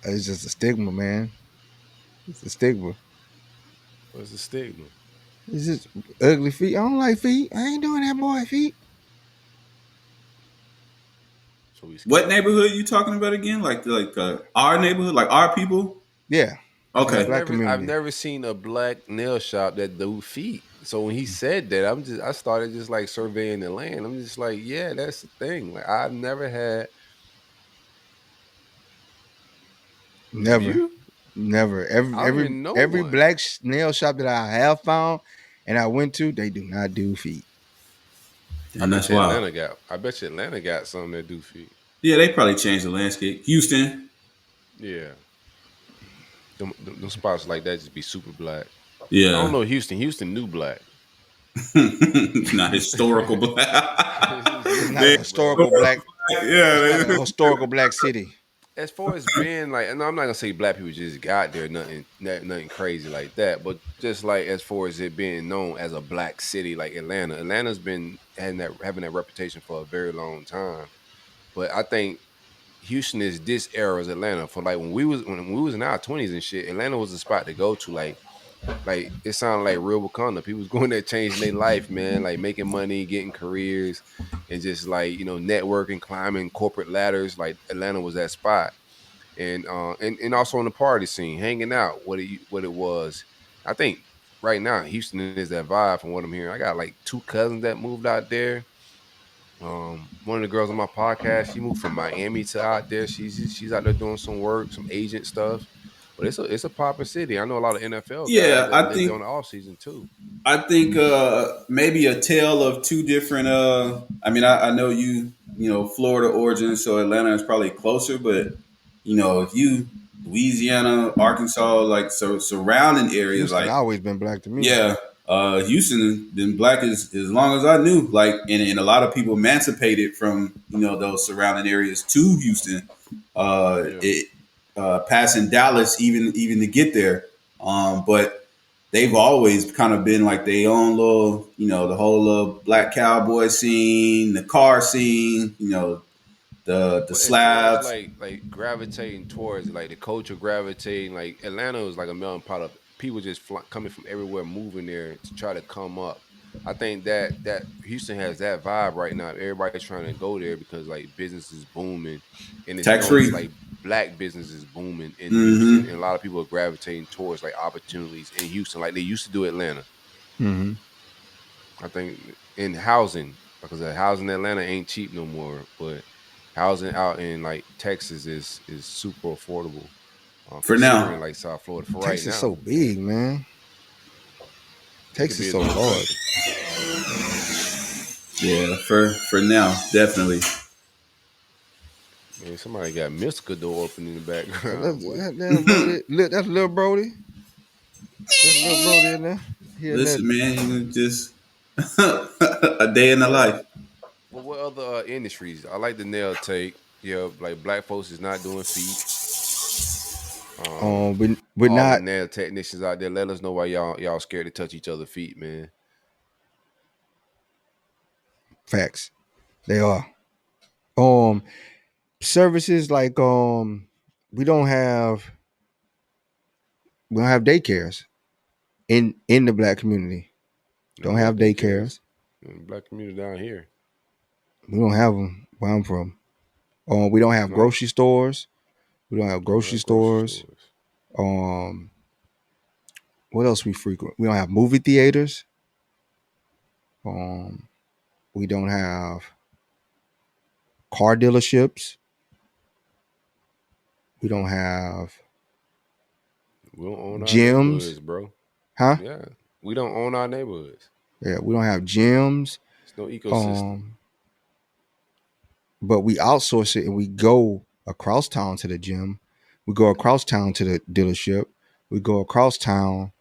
It's just a stigma, man. It's a stigma. What's the stigma? It's just ugly feet. I don't like feet. I ain't doing that boy feet. So what neighborhood are you talking about again? Like our neighborhood, like our people? Yeah. Okay. I've never seen a black nail shop that do feet. So when he said that, I started just like surveying the land. I'm just like, yeah, that's the thing. Like, I've never had. Never. Every black nail shop that I have found and I went to, they do not do feet. And that's why I bet you Atlanta got some that do feet. Yeah, they probably changed the landscape. Houston. Yeah. Them spots like that just be super black. Yeah. I don't know Houston. Houston new black. Not historical black. Not a historical black. Yeah. Not a historical black city. As far as being like, and I'm not gonna say black people just got there, nothing crazy like that, but just like as far as it being known as a black city like Atlanta. Atlanta's been having that reputation for a very long time. But I think Houston is this era's Atlanta. For like when we was in our 20s and shit, Atlanta was the spot to go to. Like it sounded like real Wakanda. People was going there changing their life, man. Like making money, getting careers, and just like networking, climbing corporate ladders. Like Atlanta was that spot, and also on the party scene, hanging out. What it was. I think right now Houston is that vibe from what I'm hearing. I got like 2 cousins that moved out there. One of the girls on my podcast, she moved from Miami to out there. She's out there doing some work, some agent stuff. But it's a popping city. I know a lot of NFL Yeah, guys that live there on the off season too. I think maybe a tale of two different. I mean, I know you know Florida origin, so Atlanta is probably closer. But if you Louisiana, Arkansas, like surrounding areas, Houston like always been black to me. yeah, Houston been black as long as I knew. Like, and a lot of people emancipated from those surrounding areas to Houston. Passing Dallas even to get there, but they've always kind of been like their own little, the whole little black cowboy scene, the car scene, the slabs. Like gravitating towards like the culture gravitating. Like Atlanta is like a melting pot of people just coming from everywhere, moving there to try to come up. I think that Houston has that vibe right now. Everybody's trying to go there because like business is booming, and it's tax free. Like black business is booming in Houston, and a lot of people are gravitating towards like opportunities in Houston, like they used to do Atlanta. I think in housing, because the housing in Atlanta ain't cheap no more, but housing out in like Texas is super affordable for now. Like South Florida for Texas right now. so big, man. Texas so large. Yeah, for now, definitely. Man, somebody got Mystical door open in the background. That's little Brodie. That's little Brodie in there. Listen, man, just a day in the life. Well, what other industries? I like the nail take. Yeah, like black folks is not doing feet. We're all not the nail technicians out there. Let us know why y'all scared to touch each other's feet, man. Facts. They are. Services like we don't have daycares in the black community. Don't have daycares. Black community down here. We don't have them where I'm from. We don't have grocery stores. We don't have grocery stores. What else we frequent? We don't have movie theaters. We don't have car dealerships. We don't have own our gyms, neighborhoods, bro. Huh? Yeah, we don't own our neighborhoods. Yeah, we don't have gyms. There's no ecosystem. But we outsource it and we go across town to the gym. We go across town to the dealership. We go across town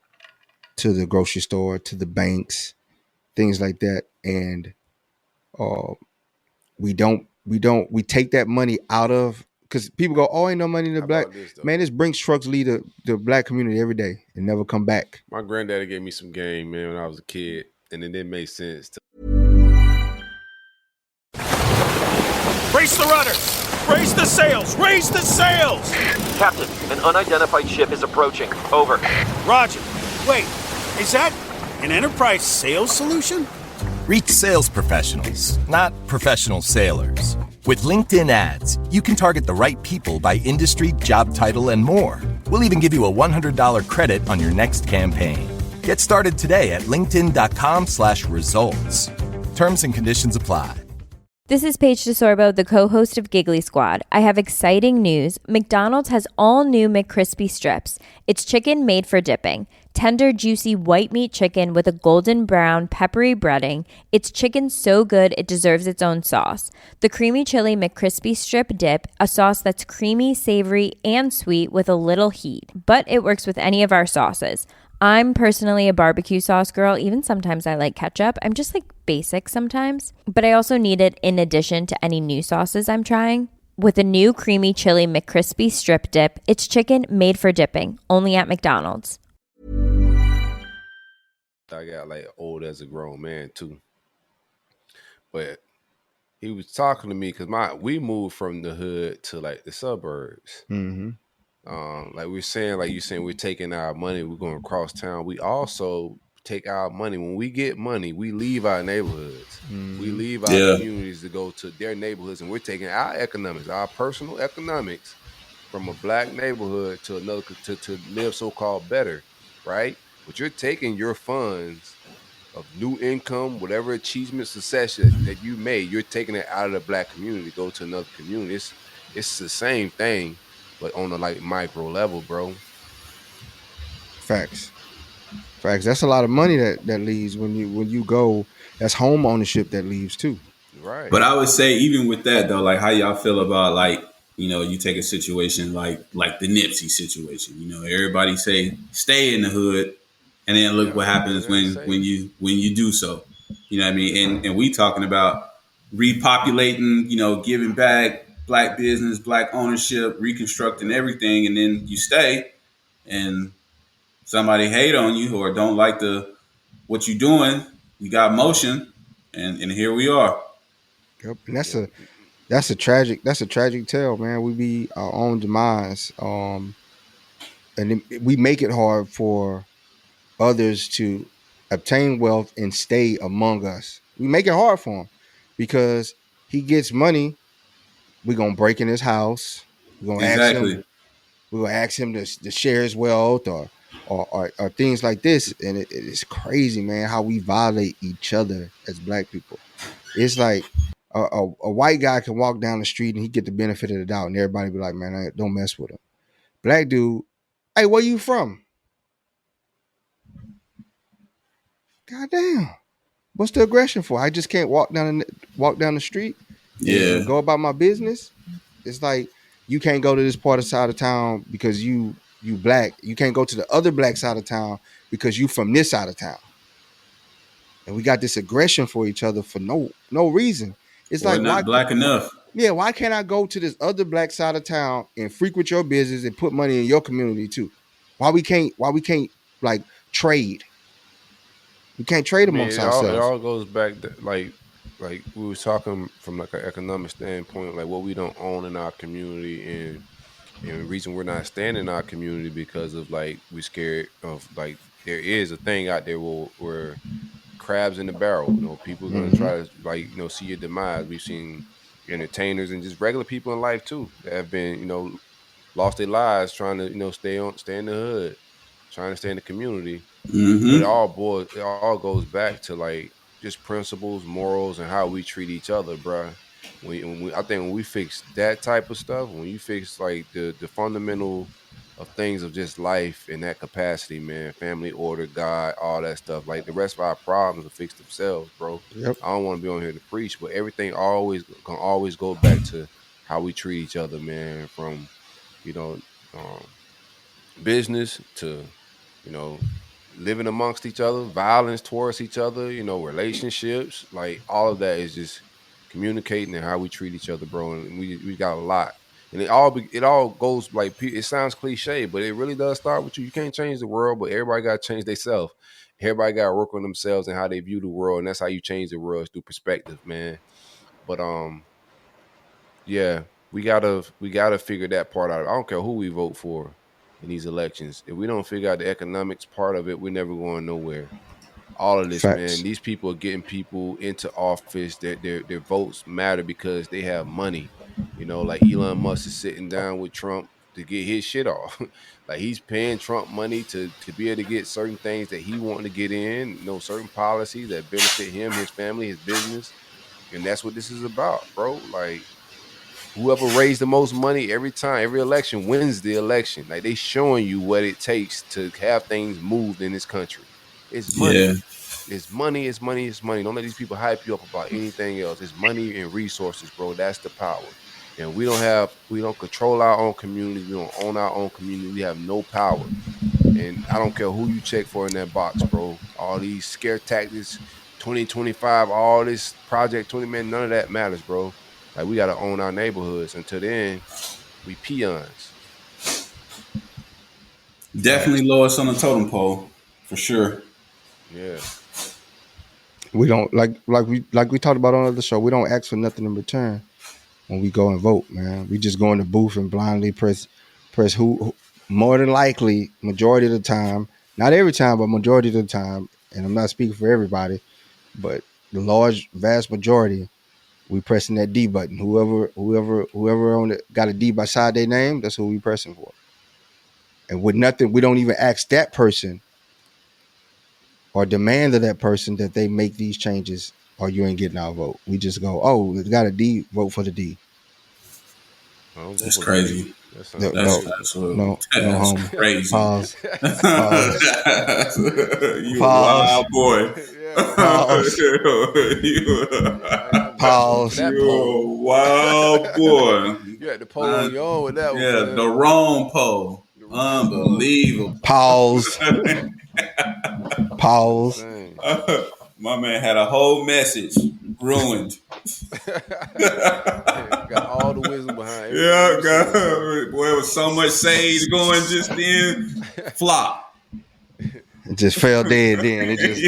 to the grocery store, to the banks, things like that. And we take that money out of, because people go, oh, ain't no money in the black. Man, this Brinks trucks leave the black community every day and never come back. My granddaddy gave me some game, man, when I was a kid, and it didn't make sense. Brace the rudders! Raise the sails! Raise the sails! Captain, an unidentified ship is approaching. Over. Roger. Wait, is that an enterprise sales solution? Reach sales professionals, not professional sailors. With LinkedIn ads, you can target the right people by industry, job title, and more. We'll even give you a $100 credit on your next campaign. Get started today at linkedin.com/results. Terms and conditions apply. This is Paige DeSorbo, the co-host of Giggly Squad. I have exciting news. McDonald's has all new McCrispy strips. It's chicken made for dipping. Tender, juicy white meat chicken with a golden brown, peppery breading. It's chicken so good it deserves its own sauce. The creamy chili McCrispy strip dip, a sauce that's creamy, savory, and sweet with a little heat. But it works with any of our sauces. I'm personally a barbecue sauce girl. Even sometimes I like ketchup. I'm just like basic sometimes. But I also need it in addition to any new sauces I'm trying. With the new creamy chili McCrispy strip dip, it's chicken made for dipping, only at McDonald's. I got like old as a grown man too. But he was talking to me because we moved from the hood to like the suburbs. Mm-hmm. Like we're saying, like you saying, we're taking our money, we're going across town. We also take our money. When we get money, we leave our neighborhoods. Mm-hmm. We leave our communities to go to their neighborhoods, and we're taking our economics, our personal economics, from a black neighborhood to another to live so-called better, right? But you're taking your funds of new income, whatever achievement, success that you made, you're taking it out of the black community to go to another community. It's the same thing, but on a like micro level, bro. Facts. That's a lot of money that leaves when you go. That's home ownership that leaves too. Right. But I would say even with that though, like how y'all feel about like, you know, you take a situation like the Nipsey situation. You know, everybody say stay in the hood, and then look what happens when you do so. You know what I mean? And we talking about repopulating, you know, giving back black business, black ownership, reconstructing everything, and then you stay and somebody hate on you or don't like what you're doing, you got motion, and here we are. Yep. And that's a tragic tale, man. We be our own demise. And we make it hard for others to obtain wealth and stay among us. We make it hard for him because he gets money. We're gonna break in his house. We're gonna ask him. Exactly. We're gonna ask him to share his wealth or things like this. And it's crazy, man, how we violate each other as black people. It's like a white guy can walk down the street and he get the benefit of the doubt, and everybody be like, "Man, don't mess with him." Black dude, hey, where you from? Goddamn, what's the aggression for? I just can't walk down the street and go about my business. It's like you can't go to this part of side of town because you black. You can't go to the other black side of town because you from this side of town. And we got this aggression for each other for no reason. It's We're like not black enough. Yeah, why can't I go to this other black side of town and frequent your business and put money in your community too? Why we can't like trade? We can't trade amongst ourselves. It all goes back to like we was talking from like an economic standpoint, like what we don't own in our community, and the reason we're not staying in our community because of like we scared of like there is a thing out there where crabs in the barrel. You know, people are gonna try to like see your demise. We've seen entertainers and just regular people in life too that have been lost their lives trying to stay in the hood, trying to stay in the community. But it all goes back to like just principles, morals, and how we treat each other, bruh. I think when we fix that type of stuff, when you fix like the fundamental of things of just life in that capacity, man, family, order, God, all that stuff, like the rest of our problems will fix themselves, bro. Yep. I don't want to be on here to preach, but everything can always go back to how we treat each other, man, from business to living amongst each other, violence towards each other, relationships, like all of that is just communicating and how we treat each other, bro. And we got a lot, and it all goes like, it sounds cliche, but it really does start with you. You can't change the world, but everybody got to change themselves. Everybody got to work on themselves and how they view the world, and that's how you change the world, is through perspective, man. But yeah, we gotta figure that part out. I don't care who we vote for in these elections. If we don't figure out the economics part of it, we're never going nowhere. All of this, Facts. man. These people are getting people into office. Their votes matter because they have money. Like Elon Musk is sitting down with Trump to get his shit off. Like he's paying Trump money to be able to get certain things that he wanting to get in. Certain policies that benefit him, his family, his business, and that's what this is about, bro. Like, whoever raised the most money every election wins the election. Like, they showing you what it takes to have things moved in this country. It's money. Yeah. It's money. It's money. It's money. Don't let these people hype you up about anything else. It's money and resources, bro. That's the power. And we don't control our own community. We don't own our own community. We have no power. And I don't care who you check for in that box, bro. All these scare tactics, 2025, all this Project 20, man, none of that matters, bro. Like, we got to own our neighborhoods. Until then, we peons. Definitely lowest on the totem pole, for sure. Yeah. We don't like we talked about on the show. We don't ask for nothing in return when we go and vote, man. We just go in the booth and blindly press who more than likely, majority of the time, not every time, but majority of the time. And I'm not speaking for everybody, but the vast majority, we pressing that D button. Whoever on it got a D beside their name, that's who we pressing for. And with nothing, we don't even ask that person or demand of that person that they make these changes, or you ain't getting our vote. We just go, oh, it's got a D, vote for the D. That's crazy. That's crazy. Pause. You a wild boy. Pause. Pause. You a wild boy. You had to pull on your own with that one. Yeah, the wrong pole. Unbelievable. Pause. Pause. My man had a whole message ruined. Got all the wisdom behind it. Yeah, God. Boy, there was so much sage going just then. Flop. It just fell dead then. It just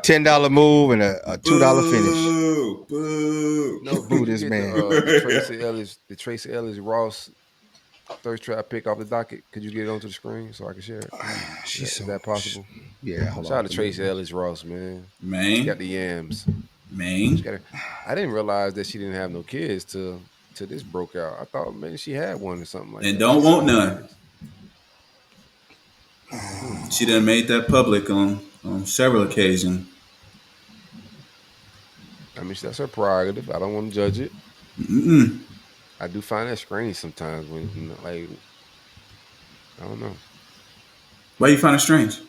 $10 move and a $2 finish. Boo. No boo this man. The Traci Ellis-Ross thirst trap pick off the docket. Could you get it onto the screen so I can share it? Is that possible? Yeah. Shout out to Traci Ellis-Ross, man. Man. She got the yams. Man. I didn't realize that she didn't have no kids till this broke out. I thought maybe she had one or something like that. And don't want none. She done made that public on several occasions. I mean, that's her prerogative. I don't want to judge it. Mm-mm. I do find that strange sometimes when, I don't know. Why you find it strange?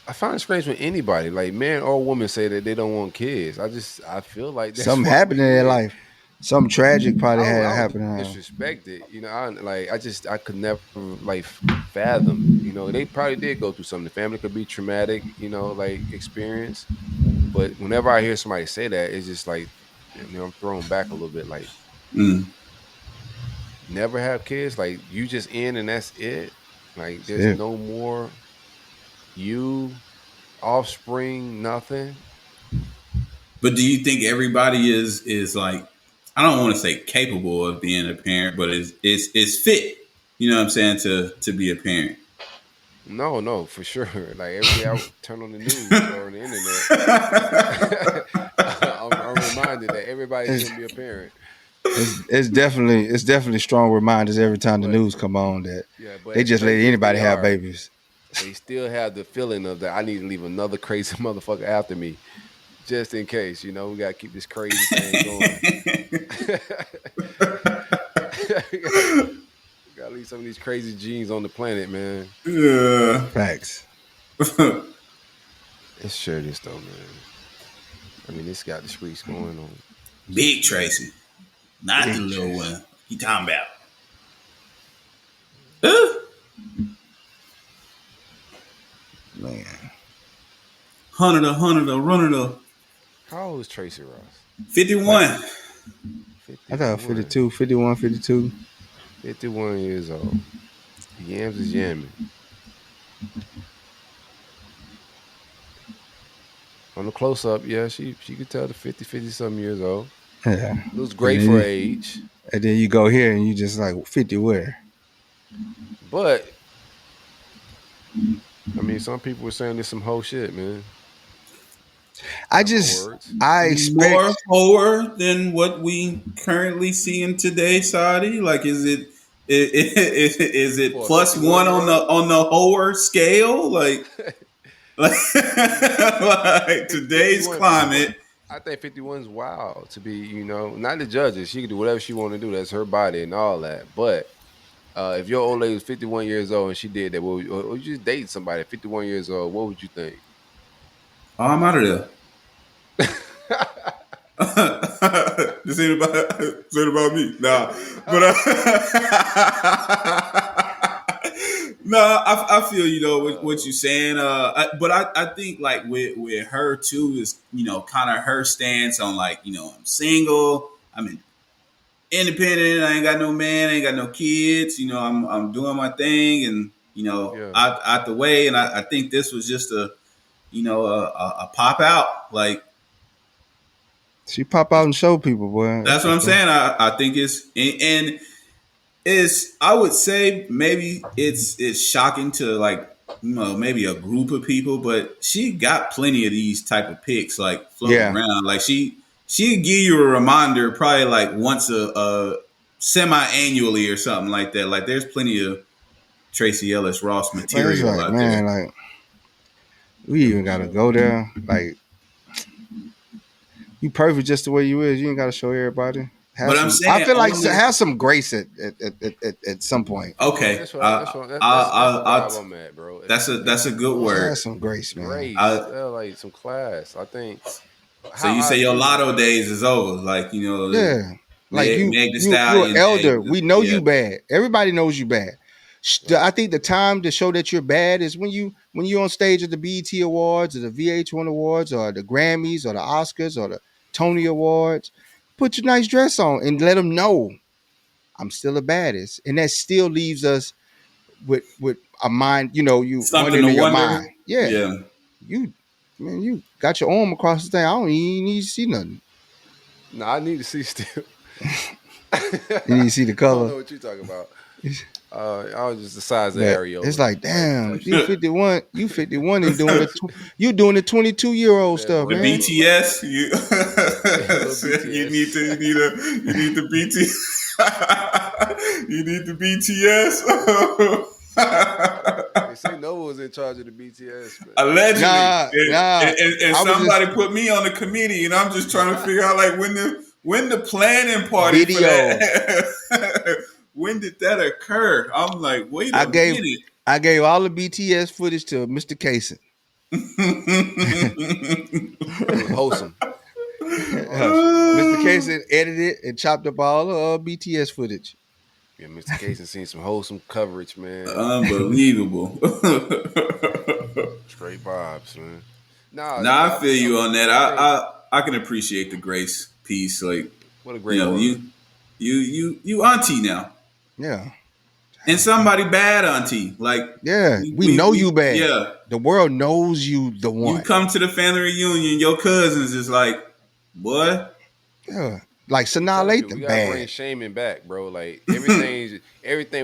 I find it strange when anybody, like man or woman, say that they don't want kids. I feel like that's something happened in their life. Something tragic probably had happened. Disrespect it, I could never fathom. They probably did go through something. The family could be traumatic, experience. But whenever I hear somebody say that, it's just like, I'm thrown back a little bit. Like, never have kids. Like, you just in and that's it. Like, there's no more offspring, nothing. But do you think everybody is like, I don't want to say capable of being a parent, but is fit? You know what I'm saying, to be a parent. No, for sure. Like every day I turn on the news or on the internet, I'm reminded that everybody's gonna be a parent. It's definitely strong reminders every time the news come on that they just let anybody have babies. They still have the feeling of that I need to leave another crazy motherfucker after me, just in case. We gotta keep this crazy thing going. Gotta leave some of these crazy genes on the planet, man. Yeah. Facts. It's sure this though, man. I mean, it's got the streets going on. Big Traci. Not the little one. He talking about. Man. Hunter, runner. How old is Traci Ross? 51. I thought 52, 51, 52. 51 years old. Yams is yamming. On the close up, she could tell the 50 something years old. Yeah. Looks great for her age. And then you go here and you just like 50 where? But I mean, some people were saying there's some whole shit, man. I expect more whore than what we currently see in today's society. Like, is it plus one on the whore scale? Like today's climate. I think 51's wild to be, not the judges. She can do whatever she want to do. That's her body and all that. But if your old lady was 51 years old and she did that, or you just date somebody at 51 years old, what would you think? Oh, I'm out of there. This ain't about me. Nah. But I feel what you're saying. But I think like with her too is kind of her stance on like I'm single. I'm independent. I ain't got no man. I ain't got no kids. I'm doing my thing and out the way. And I think this was just a pop out. Like she pop out and show people, boy. That's what I'm saying. I think I would say maybe it's shocking to like maybe a group of people, but she got plenty of these type of pics like floating around. Like she'd give you a reminder probably like once a semi-annually or something like that. Like there's plenty of Traci Ellis-Ross material out there. Like we even gotta go there. Like You perfect just the way you is. You ain't gotta show everybody. But I'm saying, I feel like have some grace at some point. Okay, That's the vibe I'm at, bro. That's a good word. Have some grace, man. Grace, like some class. I think. So you say your lotto days is over, like Yeah, like Meg Thee Stallion. You're elder. We know you bad. Everybody knows you bad. I think the time to show that you're bad is when you're on stage at the BET Awards or the VH1 Awards or the Grammys or the Oscars or the Tony Awards. Put your nice dress on and let them know I'm still the baddest, and that still leaves us with a mind. You something to your wonder. mind. Yeah. You got your arm across the thing. I don't even need to see nothing. No, I need to see still. You need to see the color. I don't know what you're talking about. I was just the size of Ariel. It's like, damn, you 51. You 51 and you doing the 22-year-old stuff, the man. BTS. You need the BTS. You need the BTS. They say Nova was in charge of the BTS. Man. Allegedly, and somebody put me on the committee, and I'm just trying to figure out like when the planning party for that. When did that occur? I'm like, wait a minute. I gave all the BTS footage to Mr. Kaysen. It was wholesome. Mr. Kaysen edited and chopped up all the BTS footage. Yeah, Mr. Kaysen seen some wholesome coverage, man. Unbelievable. Straight vibes, man. Nah, I feel you on that. I can appreciate the grace piece. Like, what a great word. You auntie now. Yeah. And somebody bad auntie. Like, yeah, we know you bad. Yeah. The world knows you the one. You come to the family reunion, your cousins is like, boy. Yeah. Like Sanaa Lathan, we gotta bad. bring shaming back, bro. Like everything.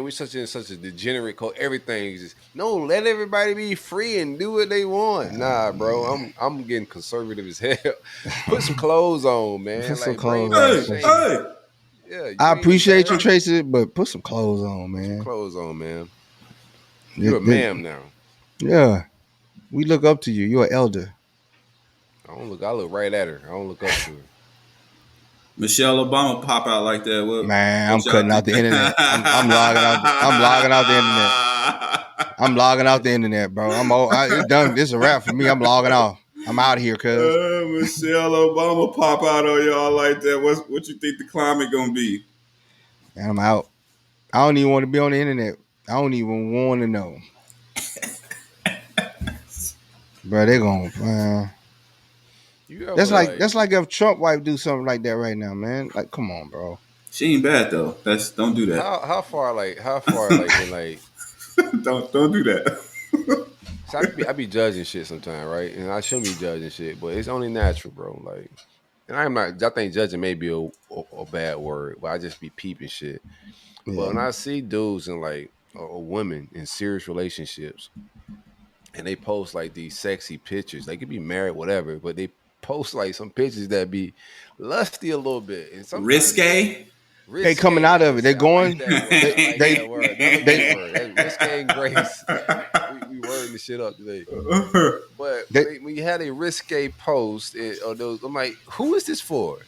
We're such a degenerate code. Everything is just let everybody be free and do what they want. Nah, bro. I'm getting conservative as hell. Put some clothes on, man. Put some like, clothes on. Hey. Yeah, I appreciate you, Tracy, but put some clothes on, man. Put some clothes on, man. You're a ma'am now. Yeah. We look up to you. You're an elder. I look right at her. I don't look up to her. Michelle Obama pop out like that. Man, I'm cutting out the internet. I'm logging out. I'm logging out the internet. I'm logging out the internet, bro. It's done. This is a wrap for me. I'm logging off. I'm out of here, cuz. Michelle Obama pop out on y'all like that. What you think the climate gonna be? Man, I'm out. I don't even want to be on the internet. I don't even want to know. Bro, they're going, that's like if Trump wife do something like that right now, man. Like, come on, bro. She ain't bad though. Don't do that. How far when don't do that. So I be judging shit sometimes, right? And I shouldn't be judging shit, but it's only natural, bro. Like, and I think judging may be a bad word, but I just be peeping shit. Yeah. But when I see dudes and like women in serious relationships, and they post like these sexy pictures, they could be married, whatever, but they post like some pictures that be lusty a little bit and risque. They coming out of it. They're going. Risque and grace. We wording the shit up today. But when you had a risque post, I'm like, who is this for?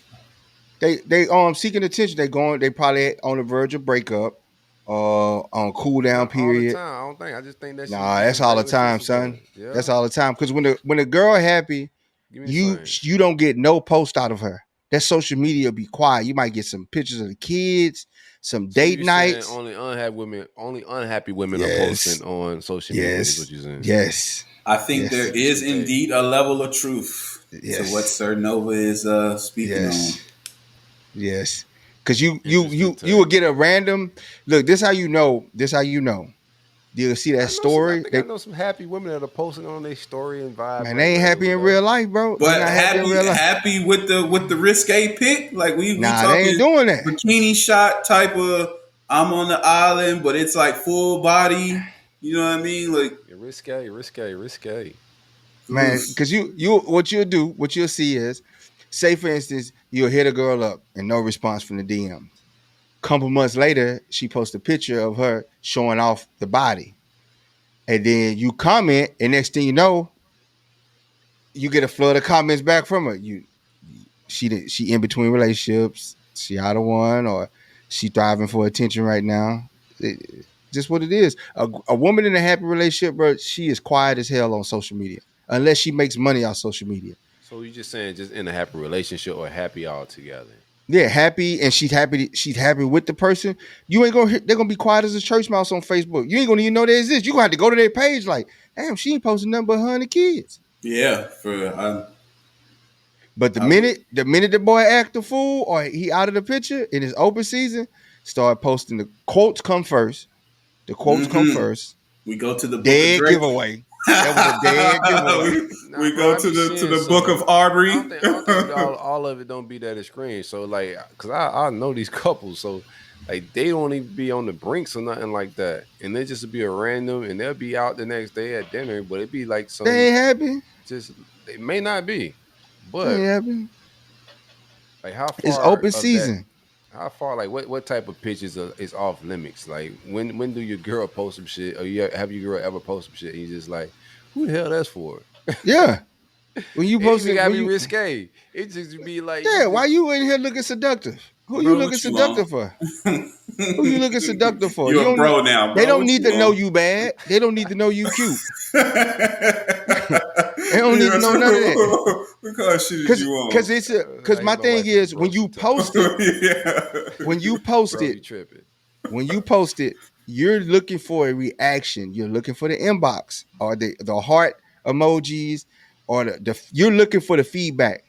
They seeking attention. They probably on the verge of breakup. On cool down period. All the time. I don't think. I just think that's that's all the time, son. Yeah. That's all the time. Because when the girl happy, you don't get no post out of her. That social media be quiet. You might get some pictures of the kids, some date nights. Only unhappy women are posting on social media. Is what you're saying. Yes. I think there is indeed a level of truth to what Sir Nova is speaking on. Yes. Because you will get a random look. This how you know. You'll see that story. I know some happy women that are posting on their story and vibe. Man, they ain't happy in real life, bro. But happy with the risque pic. Like we they ain't doing that. Bikini shot type of. I'm on the island, but it's like full body. You know what I mean? Like risque. Man, because what you'll see is, say for instance, you'll hit a girl up and no response from the DM. Couple months later, she posts a picture of her showing off the body. And then you comment, and next thing you know, you get a flood of comments back from her. she in between relationships. She out of one, or she thriving for attention right now. Just what it is. A woman in a happy relationship, bro, she is quiet as hell on social media, unless she makes money off social media. So you just saying just in a happy relationship or happy all together? Yeah, happy, and she's happy. She's happy with the person. You ain't gonna. They're gonna be quiet as a church mouse on Facebook. You ain't gonna even know they exist. You gonna have to go to their page. Like, damn, she ain't posting nothing but 100 kids. Yeah, but the minute the boy act a fool or he out of the picture in his open season, start posting the quotes come first. The quotes come first. We go to the dead giveaway. That was a dead giveaway. we go to the book of Aubrey. I don't think all of it don't be that extreme. So like, cause I know these couples, so like they don't even be on the brinks or nothing like that, and they just be a random, and they'll be out the next day at dinner, but it'd be like some. They ain't happy. Just they may not be, but they ain't happy. Like how far? It's open season. How far? Like what type of pictures is off limits? Like when do your girl post some shit, or have your girl ever post some shit? And you just like, who the hell that's for? Yeah. When you post it, gotta be risque. It just be like, yeah. Why you in here looking seductive? Who you looking seductive for? Who you looking seductive for? You're a bro now. Bro. They don't need to know you bad. They don't need to know you cute. They don't need to know none of that. Because my thing is when you post it, when you post it, you're looking for a reaction. You're looking for the inbox or the heart emojis, or you're looking for the feedback.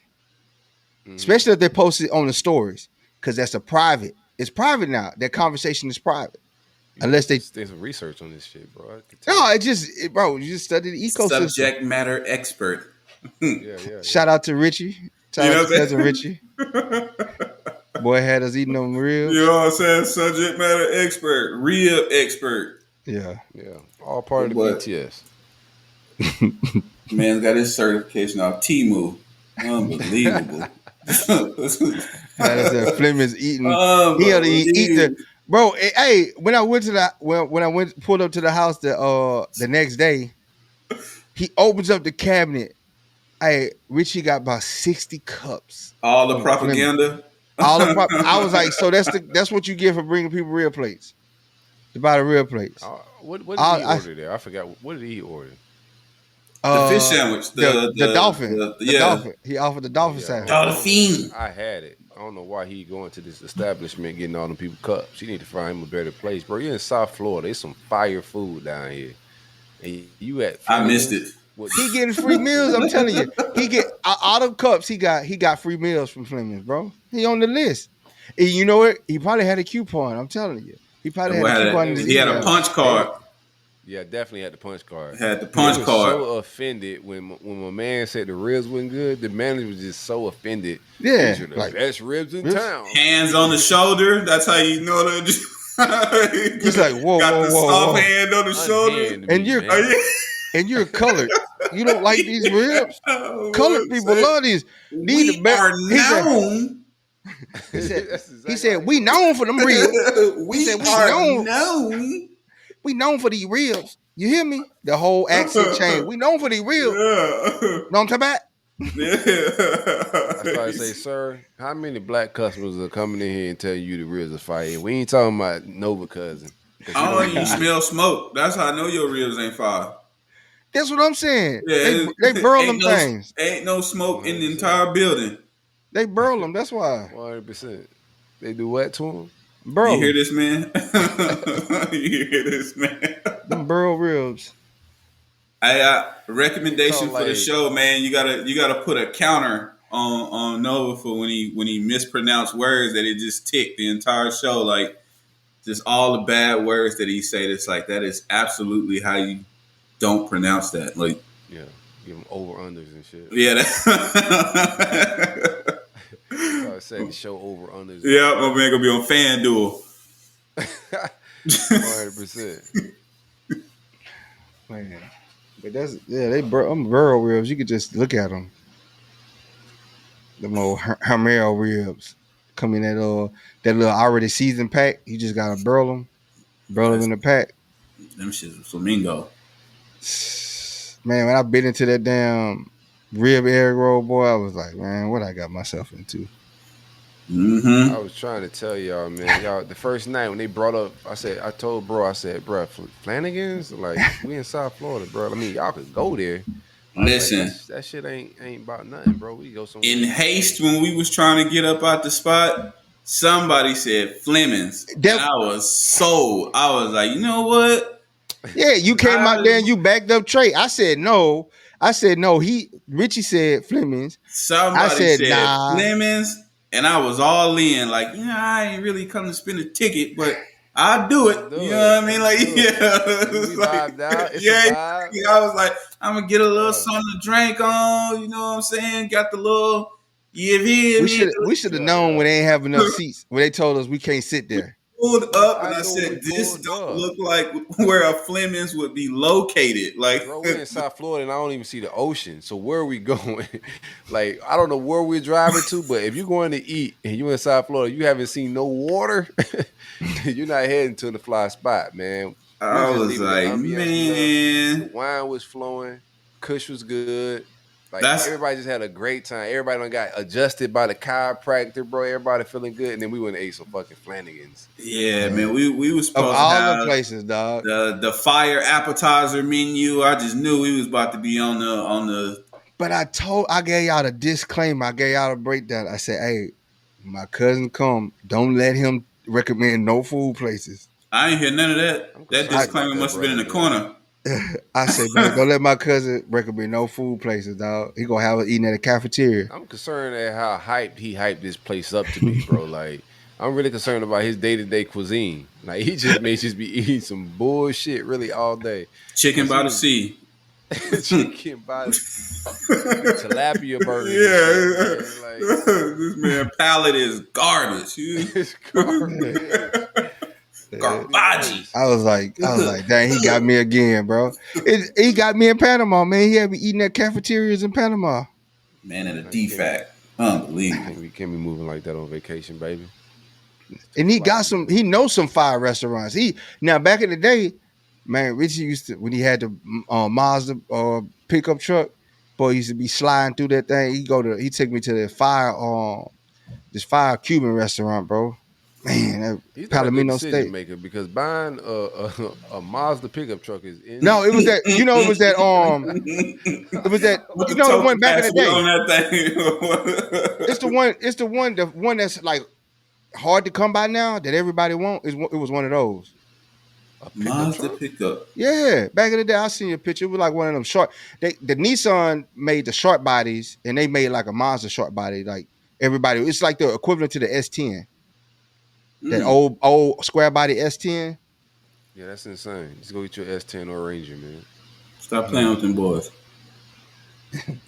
Especially if they post it on the stories, because that's a private. It's private now. That conversation is private. Unless there's some research on this shit, bro. No, bro, you just study the ecosystem. Subject matter expert. Yeah. Shout out to Richie. Shout out to cousin Richie. Boy had us eating them ribs. You know what I'm saying? Subject matter expert. Rib expert. Yeah. All part of the BTS. Man's got his certification off Temu. Unbelievable. Fleming's eating. He had to eat the bro. Hey, when I pulled up to the house the next day, he opens up the cabinet. Hey, Richie got about 60 cups. All the propaganda. I was like, so that's what you get for bringing people real plates. To buy the real plates. What did he order there? I forgot. What did he order? The fish sandwich. The dolphin. The dolphin. He offered the dolphin sandwich. Dolphin. I had it. I don't know why he going to this establishment getting all them people cups. You need to find him a better place, bro. You're in South Florida. There's some fire food down here. And you at? I missed it. He getting free meals. I'm telling you, he get out of cups. He got free meals from Fleming's, bro. He on the list. And you know what? He probably had a coupon. I'm telling you, he probably had a coupon. He had a punch card. Yeah, definitely had the punch card. Had the punch card. So offended when my man said the ribs wasn't good. The manager was just so offended. Yeah, these are the best ribs in town. Hands on the shoulder. That's how you know that. He's like, whoa, got whoa, the whoa, soft whoa. hand on the shoulder, and you're colored. You don't like these ribs? Colored people love these. We are known. He said, we known for them ribs. We are known. We known for these ribs. You hear me? The whole accent change. We known for these ribs. Yeah. Know what I'm talking about? Yeah. That's why I say, sir, how many black customers are coming in here and telling you the ribs are fire? We ain't talking about Nova cousin. I don't even smell smoke. That's how I know your ribs ain't fire. That's what I'm saying. Yeah, they burl them things. Ain't no smoke in the entire building. They burl them. That's why. 100%. They do what to them? Bro, you hear this, man? You hear this, man? Them burl ribs. Recommendation for the show, man. You gotta put a counter on Nova for when he mispronounced words that it just ticked the entire show. Like just all the bad words that he said. It's like that is absolutely how you don't pronounce that. Like give them over unders and shit. Yeah, I said the show over unders. Yeah, my man gonna be on FanDuel. 100%. Man, but they burl ribs. You could just look at them. Them old Hermel ribs come in that little already seasoned pack. You just gotta burl them in the pack. Them shit's flamingo. Man, when I've been into that damn rib egg roll, boy, I was like, man, what I got myself into? Mm-hmm. I was trying to tell y'all, man. Y'all, the first night when they brought up, I told bro, bro, Flanagan's, like, we in South Florida, bro. I mean, y'all could go there. Listen, like, that shit ain't about nothing, bro. We go somewhere. In haste, when we was trying to get up out the spot, somebody said Fleming's, and I was like, you know what? Yeah, you came out there and you backed up Trey. I said no. Richie said Fleming's. Somebody said nah. Fleming's, and I was all in. Like, I ain't really come to spend a ticket, but I'll do it. You know what I mean? Like, We vibed out. It's a vibe. I was like, I'm gonna get a little something to drink on. You know what I'm saying? Got the little. We should have known when they ain't have enough seats. When they told us we can't sit there. Pulled up and I said, "This don't look like where a Fleming's would be located." Like, bro, we're in South Florida and I don't even see the ocean. So where are we going? Like, I don't know where we're driving to, but if you're going to eat and you're in South Florida, you haven't seen no water, you're not heading to the fly spot, man. I was like, man, the wine was flowing, Kush was good. Like, everybody just had a great time. Everybody done got adjusted by the chiropractor, bro. Everybody feeling good, and then we went and ate some fucking Flanagan's. Yeah, man. We was supposed of to all have the places, dog. The fire appetizer menu. I just knew we was about to be on the. But I gave y'all the disclaimer. I gave y'all a breakdown. I said, hey, my cousin come. Don't let him recommend no food places. I ain't hear none of that. That disclaimer must have been in the corner. I said, man, don't let my cousin recommend no food places, dog. He gonna have us eating at a cafeteria. I'm concerned at how he hyped this place up to be, bro. Like, I'm really concerned about his day-to-day cuisine. Like, he just may just be eating some bullshit really all day. Chicken by the sea. Chicken by the tilapia burger. Yeah. Like, this man palate is garbage. It's garbage. Garbage. I was like, dang, he got me again, bro. He got me in Panama, man. He had me eating at cafeterias in Panama. Man, in a defect. Unbelievable. I think we can't be moving like that on vacation, baby. And he knows some fire restaurants. Now back in the day, man, Richie used to, when he had the Mazda pickup truck, boy, he used to be sliding through that thing. He took me to the this fire Cuban restaurant, bro. Man, he's Palomino State maker, because buying a Mazda pickup truck is no, it was that it was that you know the one back in the day. It's the one that's like hard to come by now that everybody wants. It was one of those. A Mazda pickup. Yeah, back in the day, I seen a picture. It was like one of them short. The Nissan made the short bodies, and they made like a Mazda short body. Like everybody, it's like the equivalent to the S10. That old square body S10. Yeah, that's insane. Just go get your S10 or Ranger, man. Stop playing with them boys. I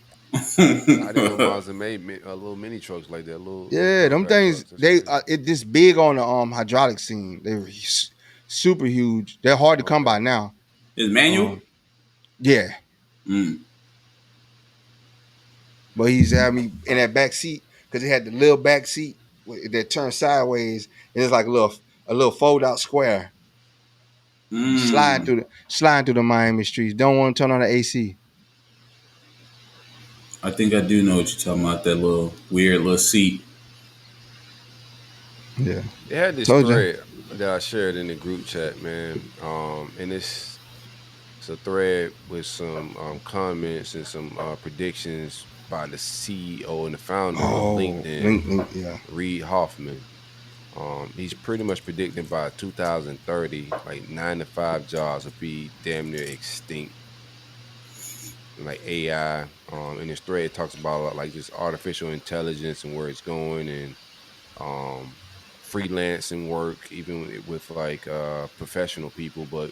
didn't know Mazda made a little mini trucks like that. Them things. They this big on the hydraulic scene. They were super huge. They're hard to come by now. Is manual? Yeah. But he's had me in that back seat because he had the little back seat that turned sideways. And it's like a little fold out square. Sliding through the Miami streets. Don't want to turn on the AC. I think I do know what you're talking about. That little weird little seat. Yeah. They had this thread that I shared in the group chat, man. And it's a thread with some comments and some predictions by the CEO and the founder of LinkedIn, Reid Hoffman. He's pretty much predicting by 2030, like 9-to-5 jobs will be damn near extinct. Like AI, in this thread it talks about like just artificial intelligence and where it's going, and freelancing work, even with like professional people. But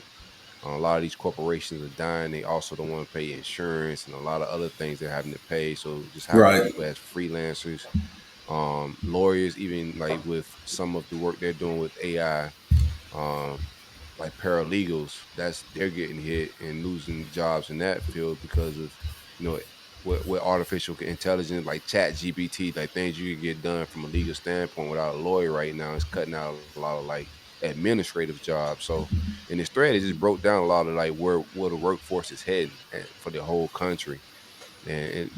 a lot of these corporations are dying. They also don't want to pay insurance and a lot of other things they're having to pay. So just having people as freelancers, lawyers, even like with some of the work they're doing with AI, like paralegals, they're getting hit and losing jobs in that field because of, with artificial intelligence, like ChatGPT, like things you can get done from a legal standpoint without a lawyer right now. It's cutting out a lot of like administrative jobs. So in this thread, it just broke down a lot of like where the workforce is heading for the whole country. And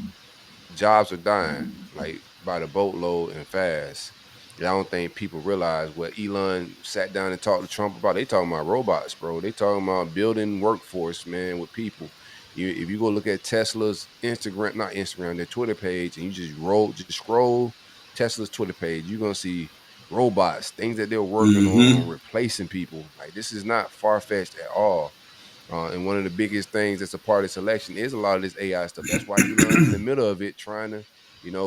jobs are dying like by the boatload and fast. And I don't think people realize what Elon sat down and talked to Trump about. They talking about robots, bro. They talking about building workforce, man, with people. If you go look at Tesla's Instagram, not Instagram, their Twitter page, and you just scroll Tesla's Twitter page, you're gonna see robots, things that they're working on replacing people. Like this is not far fetched at all. And one of the biggest things that's a part of this election is a lot of this AI stuff. That's why Elon's in the middle of it, trying to,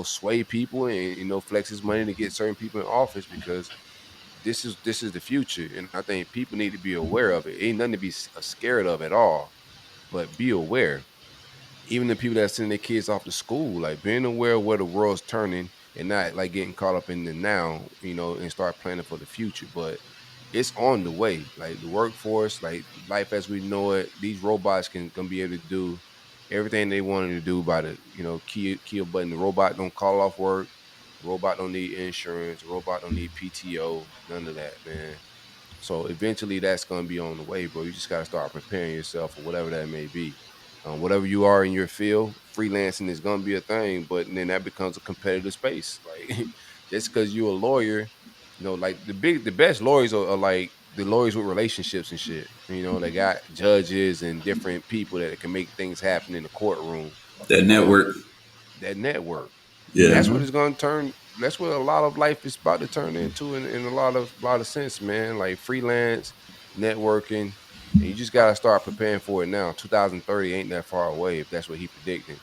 sway people and flex his money to get certain people in office because this is the future, and I think people need to be aware of it. Ain't nothing to be scared of at all, but be aware. Even the people that sending their kids off to school, like being aware of where the world's turning and not like getting caught up in the now, and start planning for the future. But it's on the way. Like the workforce, like life as we know it, these robots can be able to do everything they wanted to do by the key a button. The robot don't call off work. The robot don't need insurance. The robot don't need PTO. None of that, man. So eventually that's going to be on the way, bro. You just got to start preparing yourself for whatever that may be. Whatever you are in your field, freelancing is going to be a thing, but then that becomes a competitive space. Like just because you're a lawyer, like the best lawyers are like the lawyers with relationships and shit. They got judges and different people that can make things happen in the courtroom. That network. That network. Yeah. And that's what it's going to turn. That's what a lot of life is about to turn into in a lot of sense, man. Like freelance, networking. And you just got to start preparing for it now. 2030 ain't that far away if that's what he predicting.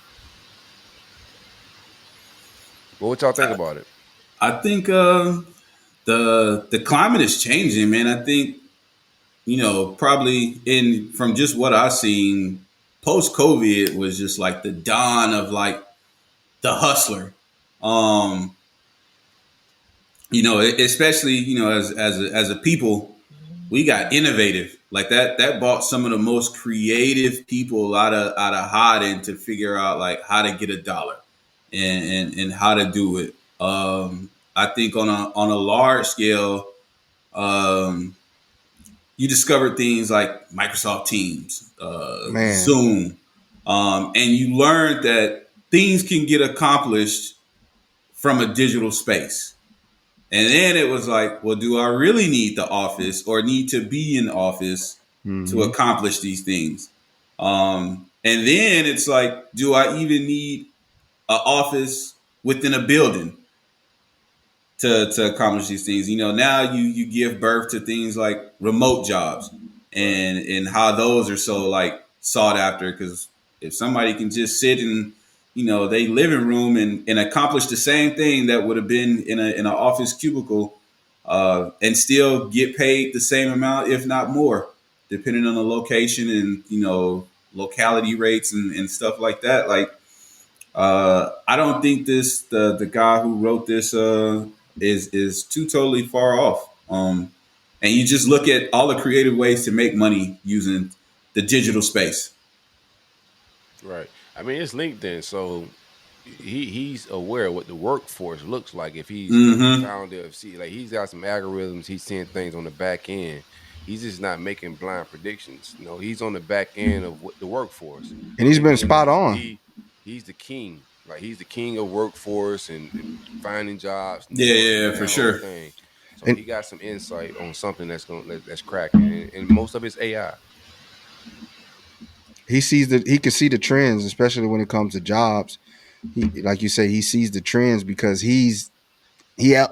But what y'all think about it? I think the climate is changing, man. I think, probably from just what I've seen, post-COVID was just like the dawn of like the hustler. Especially, as a people, we got innovative. Like that brought some of the most creative people out of hiding to figure out like how to get a dollar and how to do it. I think on a large scale, you discovered things like Microsoft Teams, Zoom, and you learned that things can get accomplished from a digital space. And then it was like, well, do I really need the office or need to be in office to accomplish these things? And then it's like, do I even need an office within a building to accomplish these things? Now you give birth to things like remote jobs and how those are so like sought after, because if somebody can just sit in they living room and accomplish the same thing that would have been in an office cubicle and still get paid the same amount, if not more, depending on the location and locality rates and stuff like that. Like I don't think the guy who wrote this is too totally far off. And you just look at all the creative ways to make money using the digital space. Right. I mean, it's LinkedIn, so he's aware of what the workforce looks like. If he's the founder of like he's got some algorithms, he's seeing things on the back end. He's just not making blind predictions. He's on the back end of the workforce, and he's been spot on. He's the king. Like he's the king of workforce and finding jobs. Yeah, for sure. Thing. So he got some insight on something that's cracking, and most of it's AI. He can see the trends, especially when it comes to jobs. He, like you say, he sees the trends because he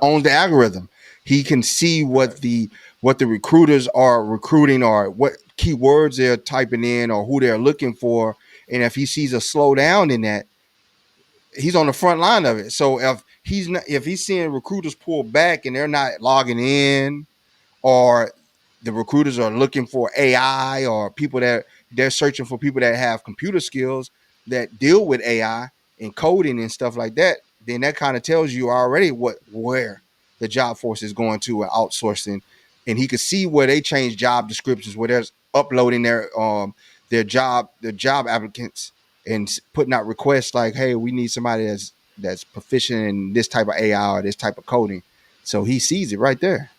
owns the algorithm. He can see what the recruiters are recruiting or what keywords they're typing in or who they're looking for. And if he sees a slowdown in that, he's on the front line of it. So if he's seeing recruiters pull back and they're not logging in, or the recruiters are looking for AI or people that they're searching for people that have computer skills that deal with AI and coding and stuff like that, then that kind of tells you already where the job force is going to outsourcing. And he could see where they change job descriptions, where they're uploading their job applicants and putting out requests like, hey, we need somebody that's proficient in this type of AI or this type of coding. So he sees it right there.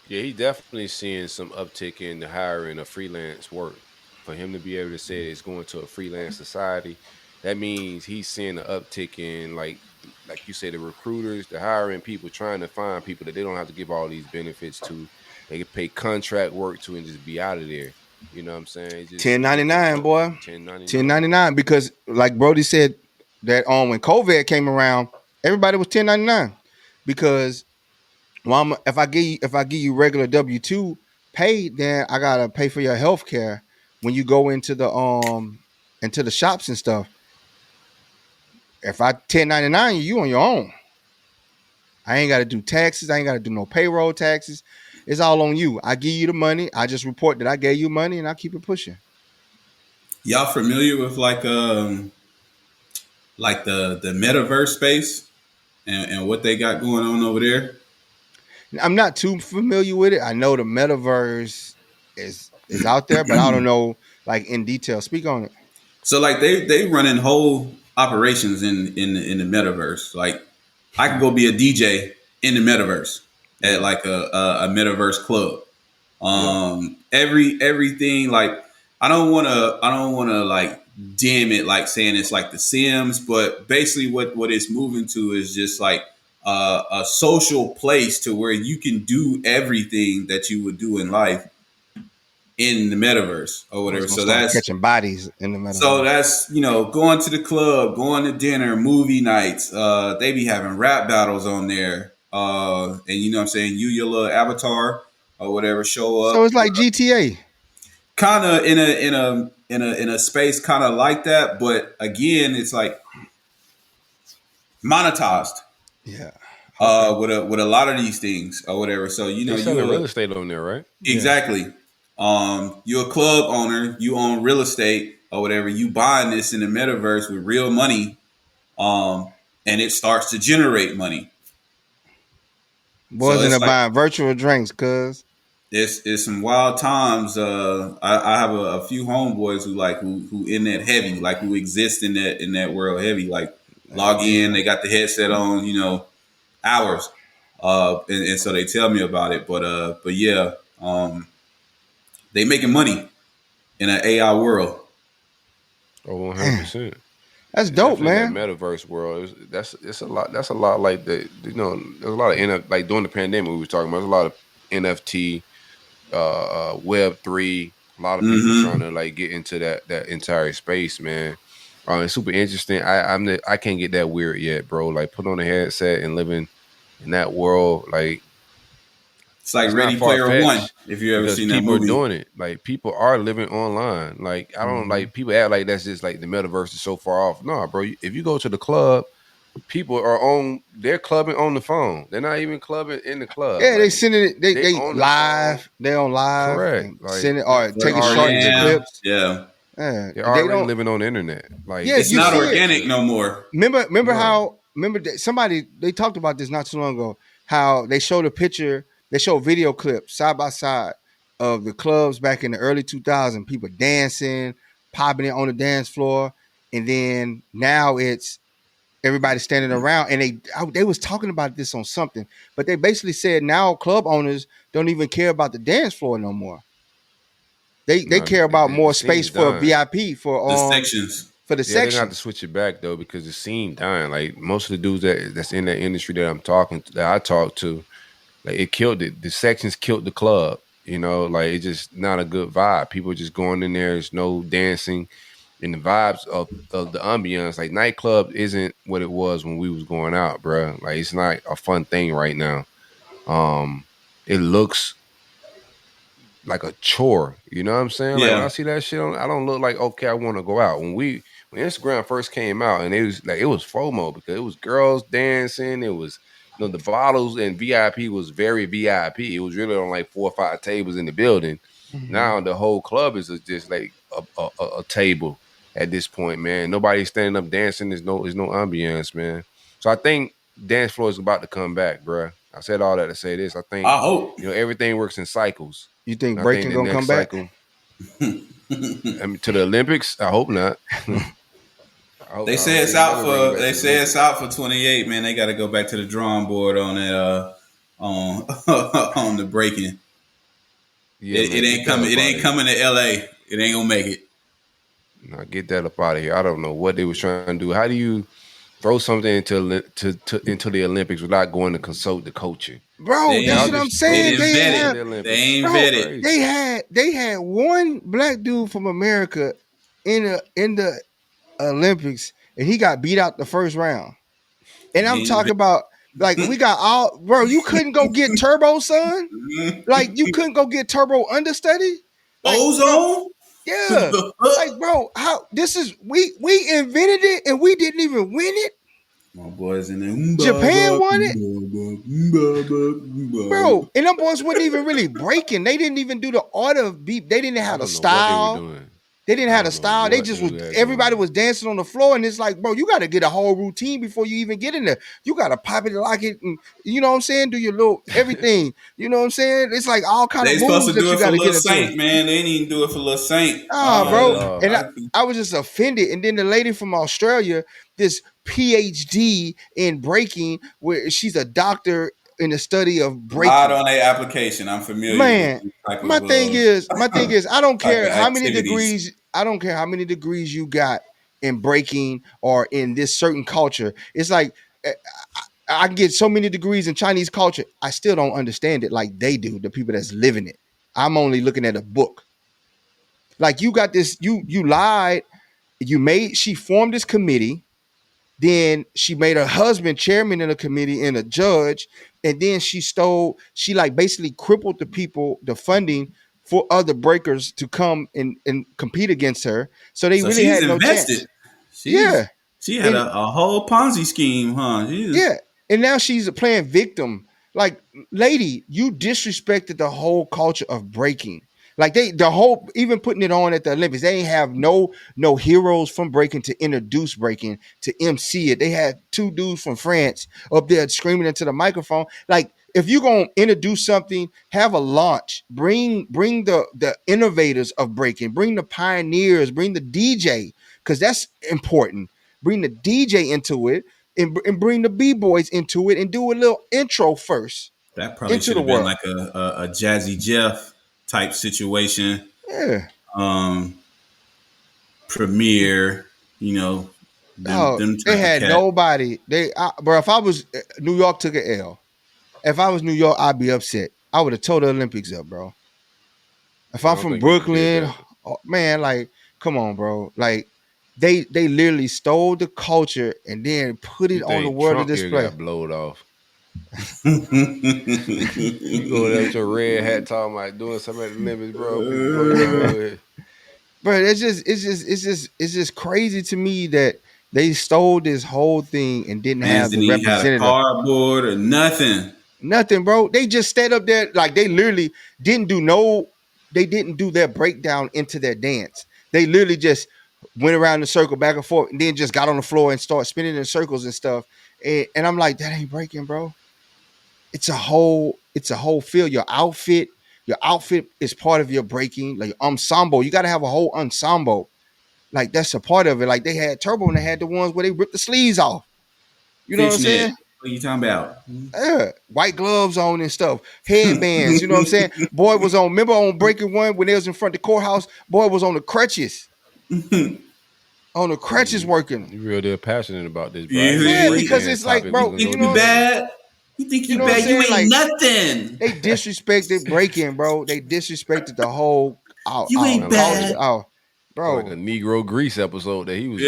Yeah, he's definitely seeing some uptick in the hiring of freelance work. For him to be able to say it's going to a freelance society, that means he's seeing an uptick in like you said, the recruiters, the hiring people, trying to find people that they don't have to give all these benefits to. They can pay contract work to and just be out of there. You know what I'm saying? It's just 1099, boy. 1099. 1099, because like Brodie said that when COVID came around, everybody was 1099 because if I give you regular W-2 paid, then I gotta pay for your health care when you go into the shops and stuff. If I 1099 you on your own. I ain't gotta do taxes. I ain't gotta do no payroll taxes. It's all on you. I give you the money. I just report that I gave you money and I keep it pushing. Y'all familiar with like the metaverse space and what they got going on over there? I'm not too familiar with it. I know the metaverse is out there, but I don't know like in detail. Speak on it. So like they running whole operations in the metaverse. Like I could go be a DJ in the metaverse at like a metaverse club. Everything like I don't wanna like dim it like saying it's like The Sims, but basically what it's moving to is just like a social place to where you can do everything that you would do in life in the metaverse or whatever. So that's catching bodies in the metaverse. So that's, going to the club, going to dinner, movie nights. They be having rap battles on there. And you know what I'm saying? Your little avatar or whatever show up. So it's like GTA. Kind of in a space kind of like that, but again, it's like monetized. Yeah. With a lot of these things or whatever. So you're selling real estate on there, right? Exactly. Yeah. You're a club owner, you own real estate or whatever, you buying this in the metaverse with real money, and it starts to generate money. Boys in buying virtual drinks, cuz. It's some wild times. I have a few homeboys who in that heavy, like who exist in that world heavy, like log in, they got the headset on, hours. And so they tell me about it. But yeah, they making money in an AI world. Oh, 100%. That's dope, man. That metaverse world, it's a lot. That's a lot like the there's a lot of like during the pandemic we were talking about. There's a lot of NFT, Web3. A lot of people trying to like get into that entire space, man. It's super interesting. I can't get that weird yet, bro. Like put on a headset and living in that world, like it's like Ready Player One. If you ever seen that movie, people are doing it. Like people are living online. Like I don't like people act like that's just like the metaverse is so far off. No, bro. If you go to the club, people are they're clubbing on the phone. They're not even clubbing in the club. Yeah, they sending it. They live. They on live. Correct. Like, send it or taking short clips. Yeah. They're already living on the internet. Like it's not organic no more. Remember how somebody they talked about this not too long ago. How they showed a picture. They show video clips side by side of the clubs back in the early 2000s, people dancing, popping it on the dance floor. And then now it's everybody standing around. And they was talking about this on something, but they basically said now club owners don't even care about the dance floor no more. They care about more space for VIP for the sections. For the they're gonna section. have to switch it back though because the scene dying. Like most of the dudes that's in that industry that I talk to, like it killed it. The sections killed the club. Like it's just not a good vibe. People just going in there. There's no dancing, and the vibes of the ambiance. Like nightclub isn't what it was when we was going out, bro. Like it's not a fun thing right now. It looks like a chore. You know what I'm saying? Like when I see that shit, I don't look like okay. I want to go out. When Instagram first came out, and it was FOMO because it was girls dancing. It was the bottles and VIP was very VIP. It was really on like 4 or 5 tables in the building. Mm-hmm. Now the whole club is just like a table at this point, man. Nobody's standing up dancing. There's no ambiance, man. So I think dance floor is about to come back, bro. I said all that to say this. I hope everything works in cycles. You think breaking gonna come back? To the Olympics? I hope not. They say it's out for. They say it's out for 28. Man, they got to go back to the drawing board on that. On the breaking. Yeah, it ain't coming. It ain't coming to LA. It ain't gonna make it. Now get that up out of here. I don't know what they was trying to do. How do you throw something into the Olympics without going to consult the coaching? Bro, that's what I'm saying. They ain't vetted. They had one black dude from America in the Olympics, and he got beat out the first round. And I'm talking about like we got all, bro. You couldn't go get Turbo, son. Like you couldn't go get Turbo understudy. Like, Ozone. Yeah, like bro, how this is we invented it and we didn't even win it. My boys in there. Japan won it, bro. And them boys wasn't even really breaking. They didn't even do the order of beat. They didn't have the style. They didn't have the style. They just was. Everybody was dancing on the floor, and it's like, bro, you got to get a whole routine before you even get in there. You got to pop it, lock it, and you know what I'm saying. Do your little everything. You know what I'm saying. It's like all kind of moves that you got to get into. Saint, man, they didn't even do it for Lil Saint. Bro. And I was just offended. And then the lady from Australia, this PhD in breaking, where she's a doctor in the study of breaking. Not on their application. I'm familiar. Man, my thing is, I don't care how many degrees. I don't care how many degrees you got in breaking or in this certain culture. It's like I get so many degrees in Chinese culture. I still don't understand it like they do. The people that's living it. I'm only looking at a book. Like you got this. You lied. She formed this committee. Then she made her husband chairman of the committee and a judge. And then she like basically crippled the funding for other breakers to come and compete against her. So they really had no chance. She had a whole Ponzi scheme, huh? Yeah. And now she's playing victim. Like, lady, you disrespected the whole culture of breaking. Like even putting it on at the Olympics, they ain't have no heroes from breaking to introduce breaking to MC it. They had two dudes from France up there screaming into the microphone. Like, if you're gonna introduce something, have a launch. Bring the innovators of breaking, bring the pioneers, bring the DJ, because that's important. Bring the DJ into it and bring the B-boys into it and do a little intro first. That probably should have been like a Jazzy Jeff type situation. Yeah. Premiere, them they had nobody. Bro, if I was New York took an L. If I was New York, I'd be upset. I would have tore the Olympics up, bro. If I'm from Brooklyn, man, like, come on, bro. Like, they literally stole the culture and then put it on the world of display. Got blowed off. You go there with your red hat talking about doing something at the Olympics, bro. Bro, it's just crazy to me that they stole this whole thing and didn't have the representative. Had a cardboard or nothing. Nothing, bro. They just stayed up there like they literally didn't do their breakdown into their dance. They literally just went around the circle back and forth and then just got on the floor and started spinning in circles and stuff. And I'm like, that ain't breaking, bro. It's a whole feel. Your outfit is part of your breaking, like ensemble. You got to have a whole ensemble. Like, that's a part of it. Like, they had Turbo and they had the ones where they ripped the sleeves off. You know what I'm saying? What are you talking about? Yeah, white gloves on and stuff, headbands. You know what I'm saying? Boy was on. Remember on Breaking One when they was in front of the courthouse? Boy was on the crutches. On the crutches working. You real deal passionate about this, bro. Yeah, because it's like, bro, you know, bad. You think you bad? You ain't like, nothing. They disrespected breaking, bro. They disrespected the whole. You ain't bad. Bro, like a Negro Grease episode that he was.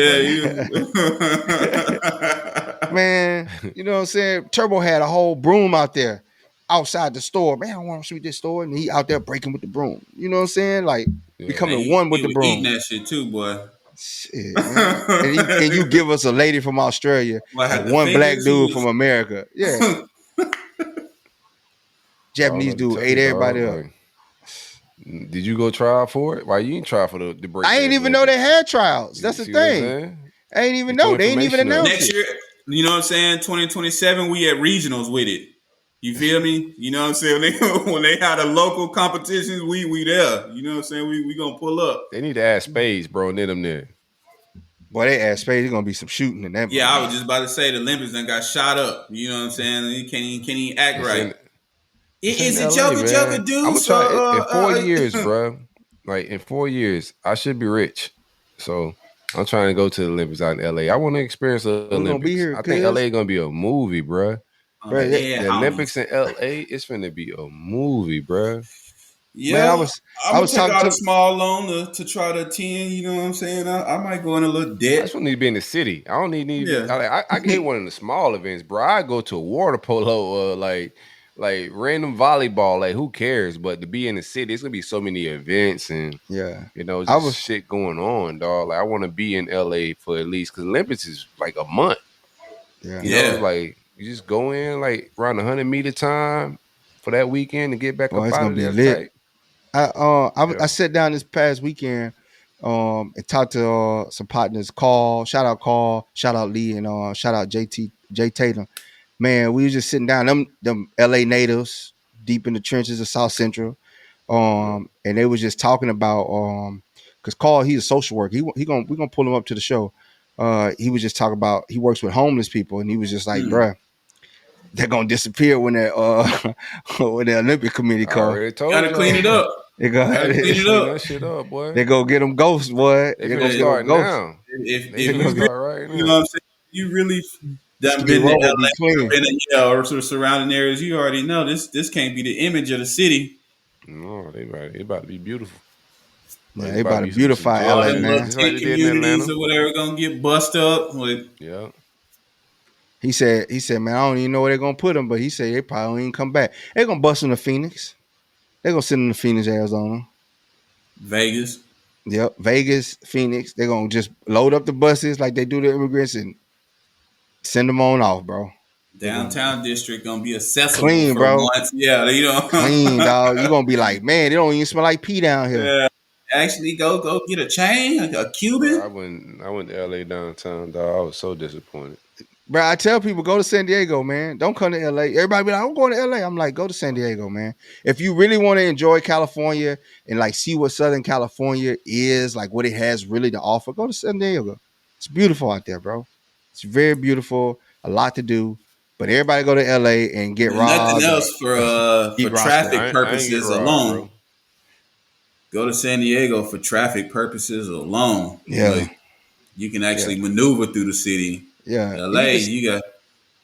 Man, you know what I'm saying? Turbo had a whole broom out there outside the store. Man, I want to sweep this store, and he out there breaking with the broom. You know what I'm saying? Like, becoming one with the broom. Eating that shit too, boy. Shit, man. and you give us a lady from Australia, and one black dude from America. Yeah. Japanese dude ate everybody up. Did you go try for it? Why you didn't try for the break? I ain't even know they had trials. That's the thing. I ain't even know. They ain't even announced next year. You know what I'm saying? 2027, we at regionals with it. You feel me? You know what I'm saying? When they had a local competitions, we there. You know what I'm saying? We gonna pull up. They need to add Spades, bro, and them there. Boy, they add Spades. There's gonna be some shooting in that. Yeah, I was just about to say the Olympics done got shot up. You know what I'm saying? He can't even act right. It's a joker, dude. I'm gonna try in 4 years, bro. Like in 4 years, I should be rich. So I'm trying to go to the Olympics out in LA. I want to experience the We're Olympics. gonna be here, I think LA is gonna be a movie, bruh. Bro, The Olympics in LA, it's finna be a movie, bruh. Yeah, man, I'm I gonna was take talking out to a small loan to try to attend. You know what I'm saying? I might go in a little debt. I just need to be in the city. I don't need to be. Yeah. I can hit one of the small events, bro. I go to a water polo, like random volleyball. Like, who cares? But to be in the city, it's gonna be so many events and just shit going on, dog. Like, I want to be in LA for at least because Olympics is like a month. Yeah, you know, like you just go in like around 100-meter time for that weekend and get back up it's out gonna of be there. lit. Tight. I sat down this past weekend and talked to some partners. Shout out Lee, and shout out Jay Tatum. Man, we was just sitting down. Them LA natives deep in the trenches of South Central. And they was just talking about because Carl, he's a social worker. We're gonna pull him up to the show. He was just talking about he works with homeless people, and he was just like, bruh, they're gonna disappear when when the Olympic committee comes. Gotta clean it up. They gotta clean it up. That shit up, boy. They go get them ghosts, boy. They gonna start now. If they you gonna really, start right now. You know what I'm saying? You really done been to LA, or surrounding areas. You already know this can't be the image of the city. No, they about to be beautiful. Yeah, they about to beautify LA, man. Just like they did in Atlanta or whatever gonna get bust up. Yeah. He said, man, I don't even know where they're gonna put them, but he said they probably won't even come back. They're gonna bust them to Phoenix. They're gonna send them to Phoenix, Arizona. Vegas. Yep, Vegas, Phoenix. They're gonna just load up the buses like they do the immigrants and send them on off, bro. Downtown district gonna be accessible clean, for bro. once. Yeah, you know, clean, dog. You're gonna be like, man, they don't even smell like pee down here. Yeah. Actually, go get a chain, a Cuban. I went to LA downtown, dog. I was so disappointed. Bro, I tell people, go to San Diego, man. Don't come to LA. Everybody be like, I'm going to LA. I'm like, go to San Diego, man. If you really want to enjoy California and like see what Southern California is, like what it has really to offer, go to San Diego. It's beautiful out there, bro. It's very beautiful. A lot to do. But everybody go to LA and get robbed. Nothing else for traffic purposes alone. Bro. Go to San Diego for traffic purposes alone. Yeah. Like, you can actually maneuver through the city. Yeah. LA, you got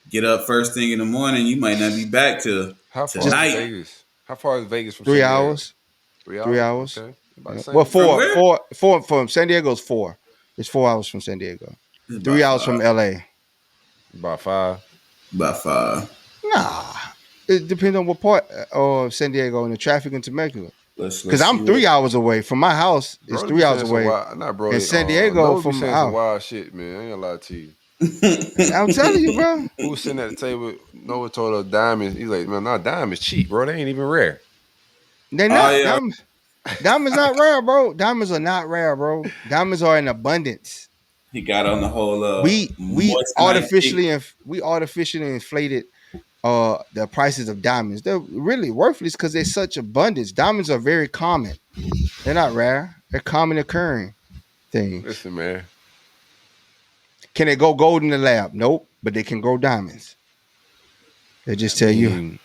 get up first thing in the morning. You might not be back till tonight. Is Vegas? How far is Vegas from 3 San Diego? hours? 3 hours. 3 hours. Okay. Well, four from San Diego's 4. It's 4 hours from San Diego. 3 hours from LA. About 5. About 5. Nah. It depends on what part of San Diego and the traffic in Temecula. Because I'm 3 hours away from my house. It's Brodie 3 hours away. Brodie. And San Diego from my house. Wild shit, man. I ain't gonna lie to you. I'm telling you, bro. Who was sitting at the table? Noah told her diamonds. He's like, man, diamonds cheap, bro. They ain't even rare. They're not. Diamonds not rare, bro. Diamonds are not rare, bro. Diamonds are in abundance. He got on the whole. We artificially inflated the prices of diamonds. They're really worthless because there's such abundance. Diamonds are very common. They're not rare. They're common occurring things. Listen, man. Can they go gold in the lab? Nope. But they can grow diamonds. They just tell you.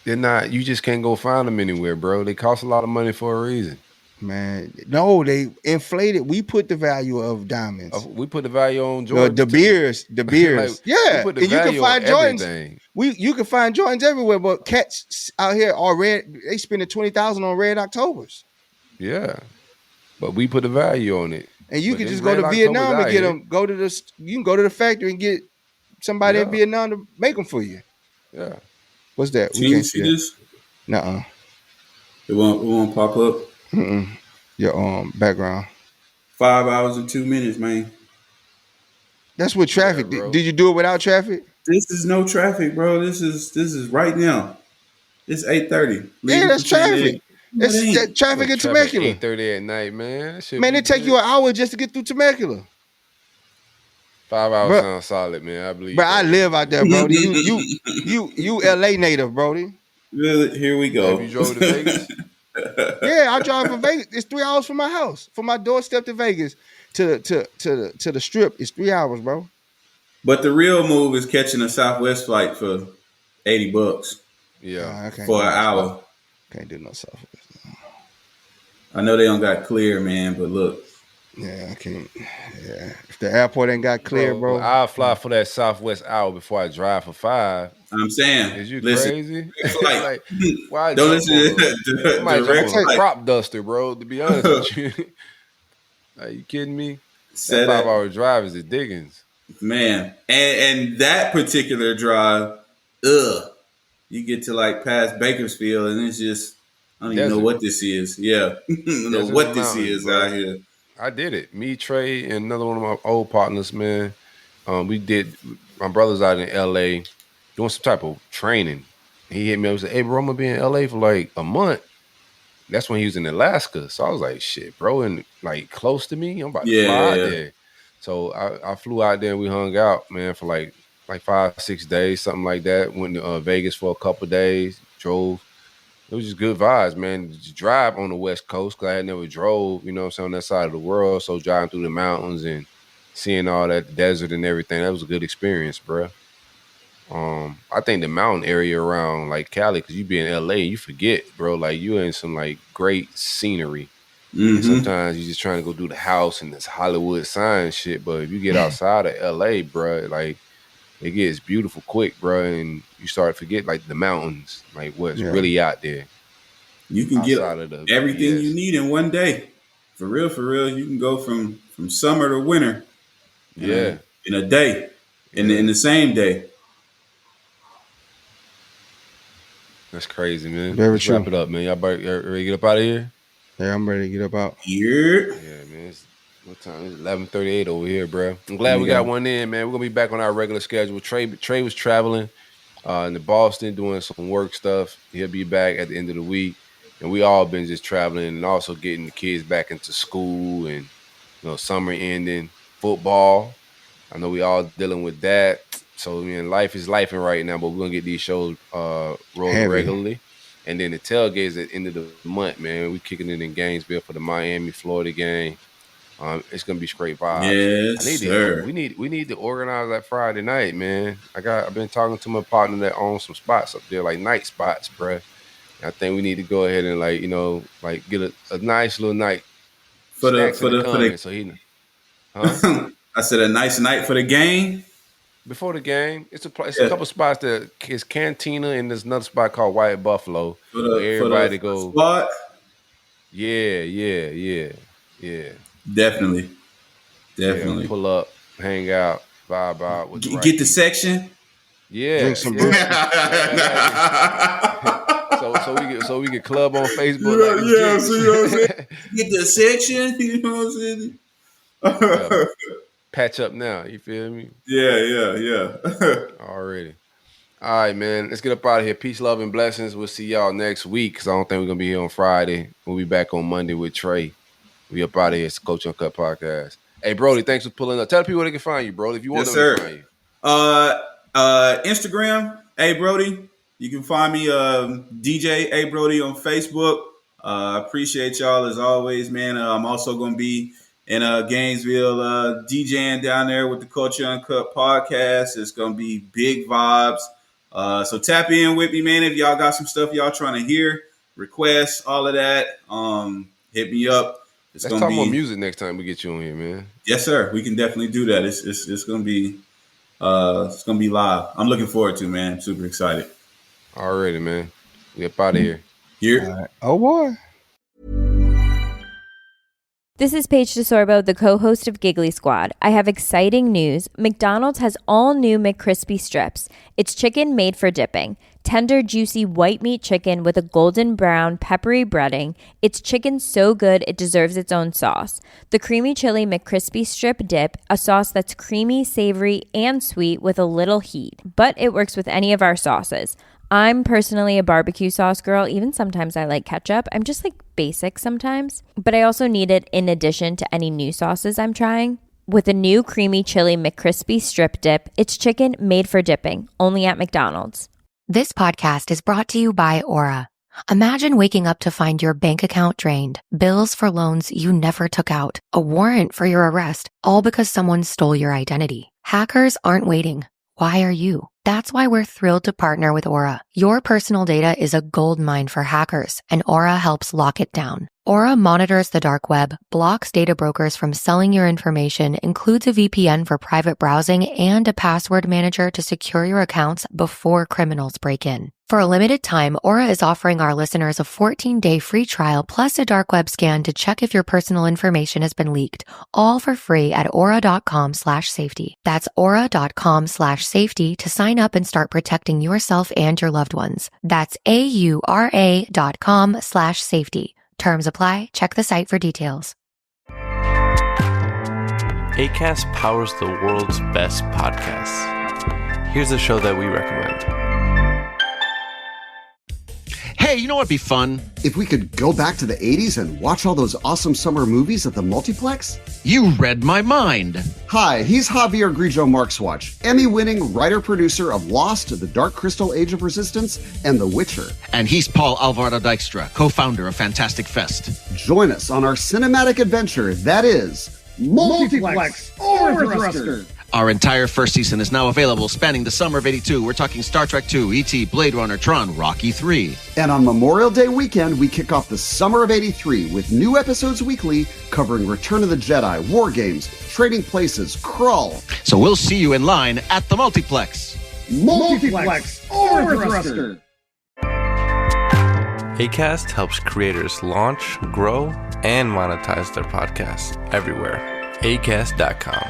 They're not. You just can't go find them anywhere, bro. They cost a lot of money for a reason. Man, no, they inflated. We put the value of diamonds. We put the value on Jordans. The beers. Like, yeah, and you can find Jordans. You can find Jordans everywhere, but cats out here are red. They spending $20,000 on Red Octobers. Yeah, but we put the value on it. And you can just go to Vietnam and get them. You can go to the factory and get somebody in Vietnam to make them for you. Yeah. What's that? Can you see this? Nuh-uh. It won't pop up. Your background. 5 hours and 2 minutes, man. That's with traffic. Yeah, did you do it without traffic? This is no traffic, bro. This is right now. It's 8:30. Yeah, that's traffic. It's traffic in Temecula. 8:30 at night, man. Man, it take you an hour just to get through Temecula. 5 hours sounds solid, man. I believe. But I live out there, Brodie. You LA native, Brodie. Really? Here we go. Have you drove to Vegas? Yeah, I drive from Vegas. It's 3 hours from my house, from my doorstep to Vegas to the strip. It's 3 hours, bro. But the real move is catching a Southwest flight for $80. Yeah, for an hour. Can't do no Southwest. I know they don't got clear, man, but look. Yeah, I can't. Yeah, if the airport ain't got clear, bro. I'll fly for that Southwest hour before I drive for 5. I'm saying, is you crazy? Like, why don't listen to I might jump on a crop duster, bro. To be honest with you, are you kidding me? That 5-hour drive is a diggins, man. And that particular drive, you get to like past Bakersfield, and it's just I don't even know what this is. Yeah, I don't know what this is out here. I did it. Me, Trey, and another one of my old partners, man. We did. My brother's out in L.A. doing some type of training. He hit me up and said, "Hey, bro, I'm gonna be in L.A. for like a month." That's when he was in Alaska. So I was like, "Shit, bro," and like close to me. I'm about to fly out there. So I flew out there and we hung out, man, for like 5-6 days, something like that. Went to Vegas for a couple of days. Drove. It was just good vibes, man. Just drive on the West Coast because I had never drove, you know what I'm saying, on that side of the world. So driving through the mountains and seeing all that desert and everything, that was a good experience, bro. I think the mountain area around like Cali, because you be in LA, you forget, bro. Like you in some like great scenery. And sometimes you just trying to go do the house and this Hollywood sign shit. But if you get outside of LA, bro, like it gets beautiful quick, bro, and you start to forget like the mountains, like what's really out there. You can get everything you need in one day. For real, you can go from summer to winter. In a day, in the same day. That's crazy, man. Let's wrap it up, man. Y'all ready to get up out of here? Yeah, I'm ready to get up out. Here. Yeah, man. What time? It's 11:38 over here, bro. I'm glad we got one in, man. We're gonna be back on our regular schedule. Trey was traveling in Boston doing some work stuff. He'll be back at the end of the week, and we all been just traveling and also getting the kids back into school and summer ending, football. I know we all dealing with that. So life is lifing right now, but we're gonna get these shows rolling regularly. And then the tailgates at the end of the month, man. We kicking it in Gainesville for the Miami, Florida game. It's gonna be straight vibes. Yes, sir. We need to organize that Friday night, man. I've been talking to my partner that owns some spots up there, like night spots, bro. I think we need to go ahead and get a nice little night for the so he. I said a nice night for the game. Before the game, it's a couple spots that is Cantina, and there's another spot called White Buffalo where everybody go. Spot. Yeah. Definitely. Pull up, hang out, vibe out. With get the section. Yeah. Drink some so we get club on Facebook. See what I'm saying? Get the section. You know what I'm saying? Patch up now. You feel me? Yeah. Already. All right, man. Let's get up out of here. Peace, love, and blessings. We'll see y'all next week because I don't think we're going to be here on Friday. We'll be back on Monday with Trey. We up out of here. It's the Coach Uncut Podcast. Hey, Brodie, thanks for pulling up. Tell people where they can find you, Brodie, if you want them to find you. Instagram, A Brodie. You can find me DJ A Brodie on Facebook. Appreciate y'all as always, man. I'm also going to be in Gainesville DJing down there with the Culture Uncut Podcast. It's going to be big vibes. So tap in with me, man. If y'all got some stuff y'all trying to hear, requests, all of that, hit me up. Let's talk more music next time we get you on here, man. Yes, sir. We can definitely do that. It's going to be live. I'm looking forward to it, man. I'm super excited. Already, man. We up out of here. Here. Oh, boy. This is Paige DeSorbo, the co-host of Giggly Squad. I have exciting news. McDonald's has all new McCrispy strips. It's chicken made for dipping. Tender, juicy white meat chicken with a golden brown, peppery breading. It's chicken so good it deserves its own sauce. The creamy chili McCrispy strip dip, a sauce that's creamy, savory, and sweet with a little heat. But it works with any of our sauces. I'm personally a barbecue sauce girl. Even sometimes I like ketchup. I'm just like basic sometimes. But I also need it in addition to any new sauces I'm trying. With a new creamy chili McCrispy strip dip, it's chicken made for dipping, only at McDonald's. This podcast is brought to you by Aura. Imagine waking up to find your bank account drained, bills for loans you never took out, a warrant for your arrest, all because someone stole your identity. Hackers aren't waiting. Why are you? That's why we're thrilled to partner with Aura. Your personal data is a goldmine for hackers, and Aura helps lock it down. Aura monitors the dark web, blocks data brokers from selling your information, includes a VPN for private browsing, and a password manager to secure your accounts before criminals break in. For a limited time, Aura is offering our listeners a 14-day free trial plus a dark web scan to check if your personal information has been leaked, all for free at aura.com/safety. That's aura.com/safety to sign up and start protecting yourself and your loved ones. That's aura.com/safety. Terms apply. Check the site for details. Acast powers the world's best podcasts. Here's a show that we recommend. Hey, you know what'd be fun? If we could go back to the 80s and watch all those awesome summer movies at the multiplex? You read my mind. Hi, he's Javier Grillo-Marxuach, Emmy-winning writer-producer of Lost, The Dark Crystal Age of Resistance, and The Witcher. And he's Paul Alvarado Dykstra, co-founder of Fantastic Fest. Join us on our cinematic adventure that is Multiplex Overthruster. Our entire first season is now available, spanning the summer of '82. We're talking Star Trek II, E.T., Blade Runner, Tron, Rocky III. And on Memorial Day weekend, we kick off the summer of '83 with new episodes weekly covering Return of the Jedi, War Games, Trading Places, Krull. So we'll see you in line at the Multiplex. Multiplex Overthruster. Acast helps creators launch, grow, and monetize their podcasts everywhere. Acast.com.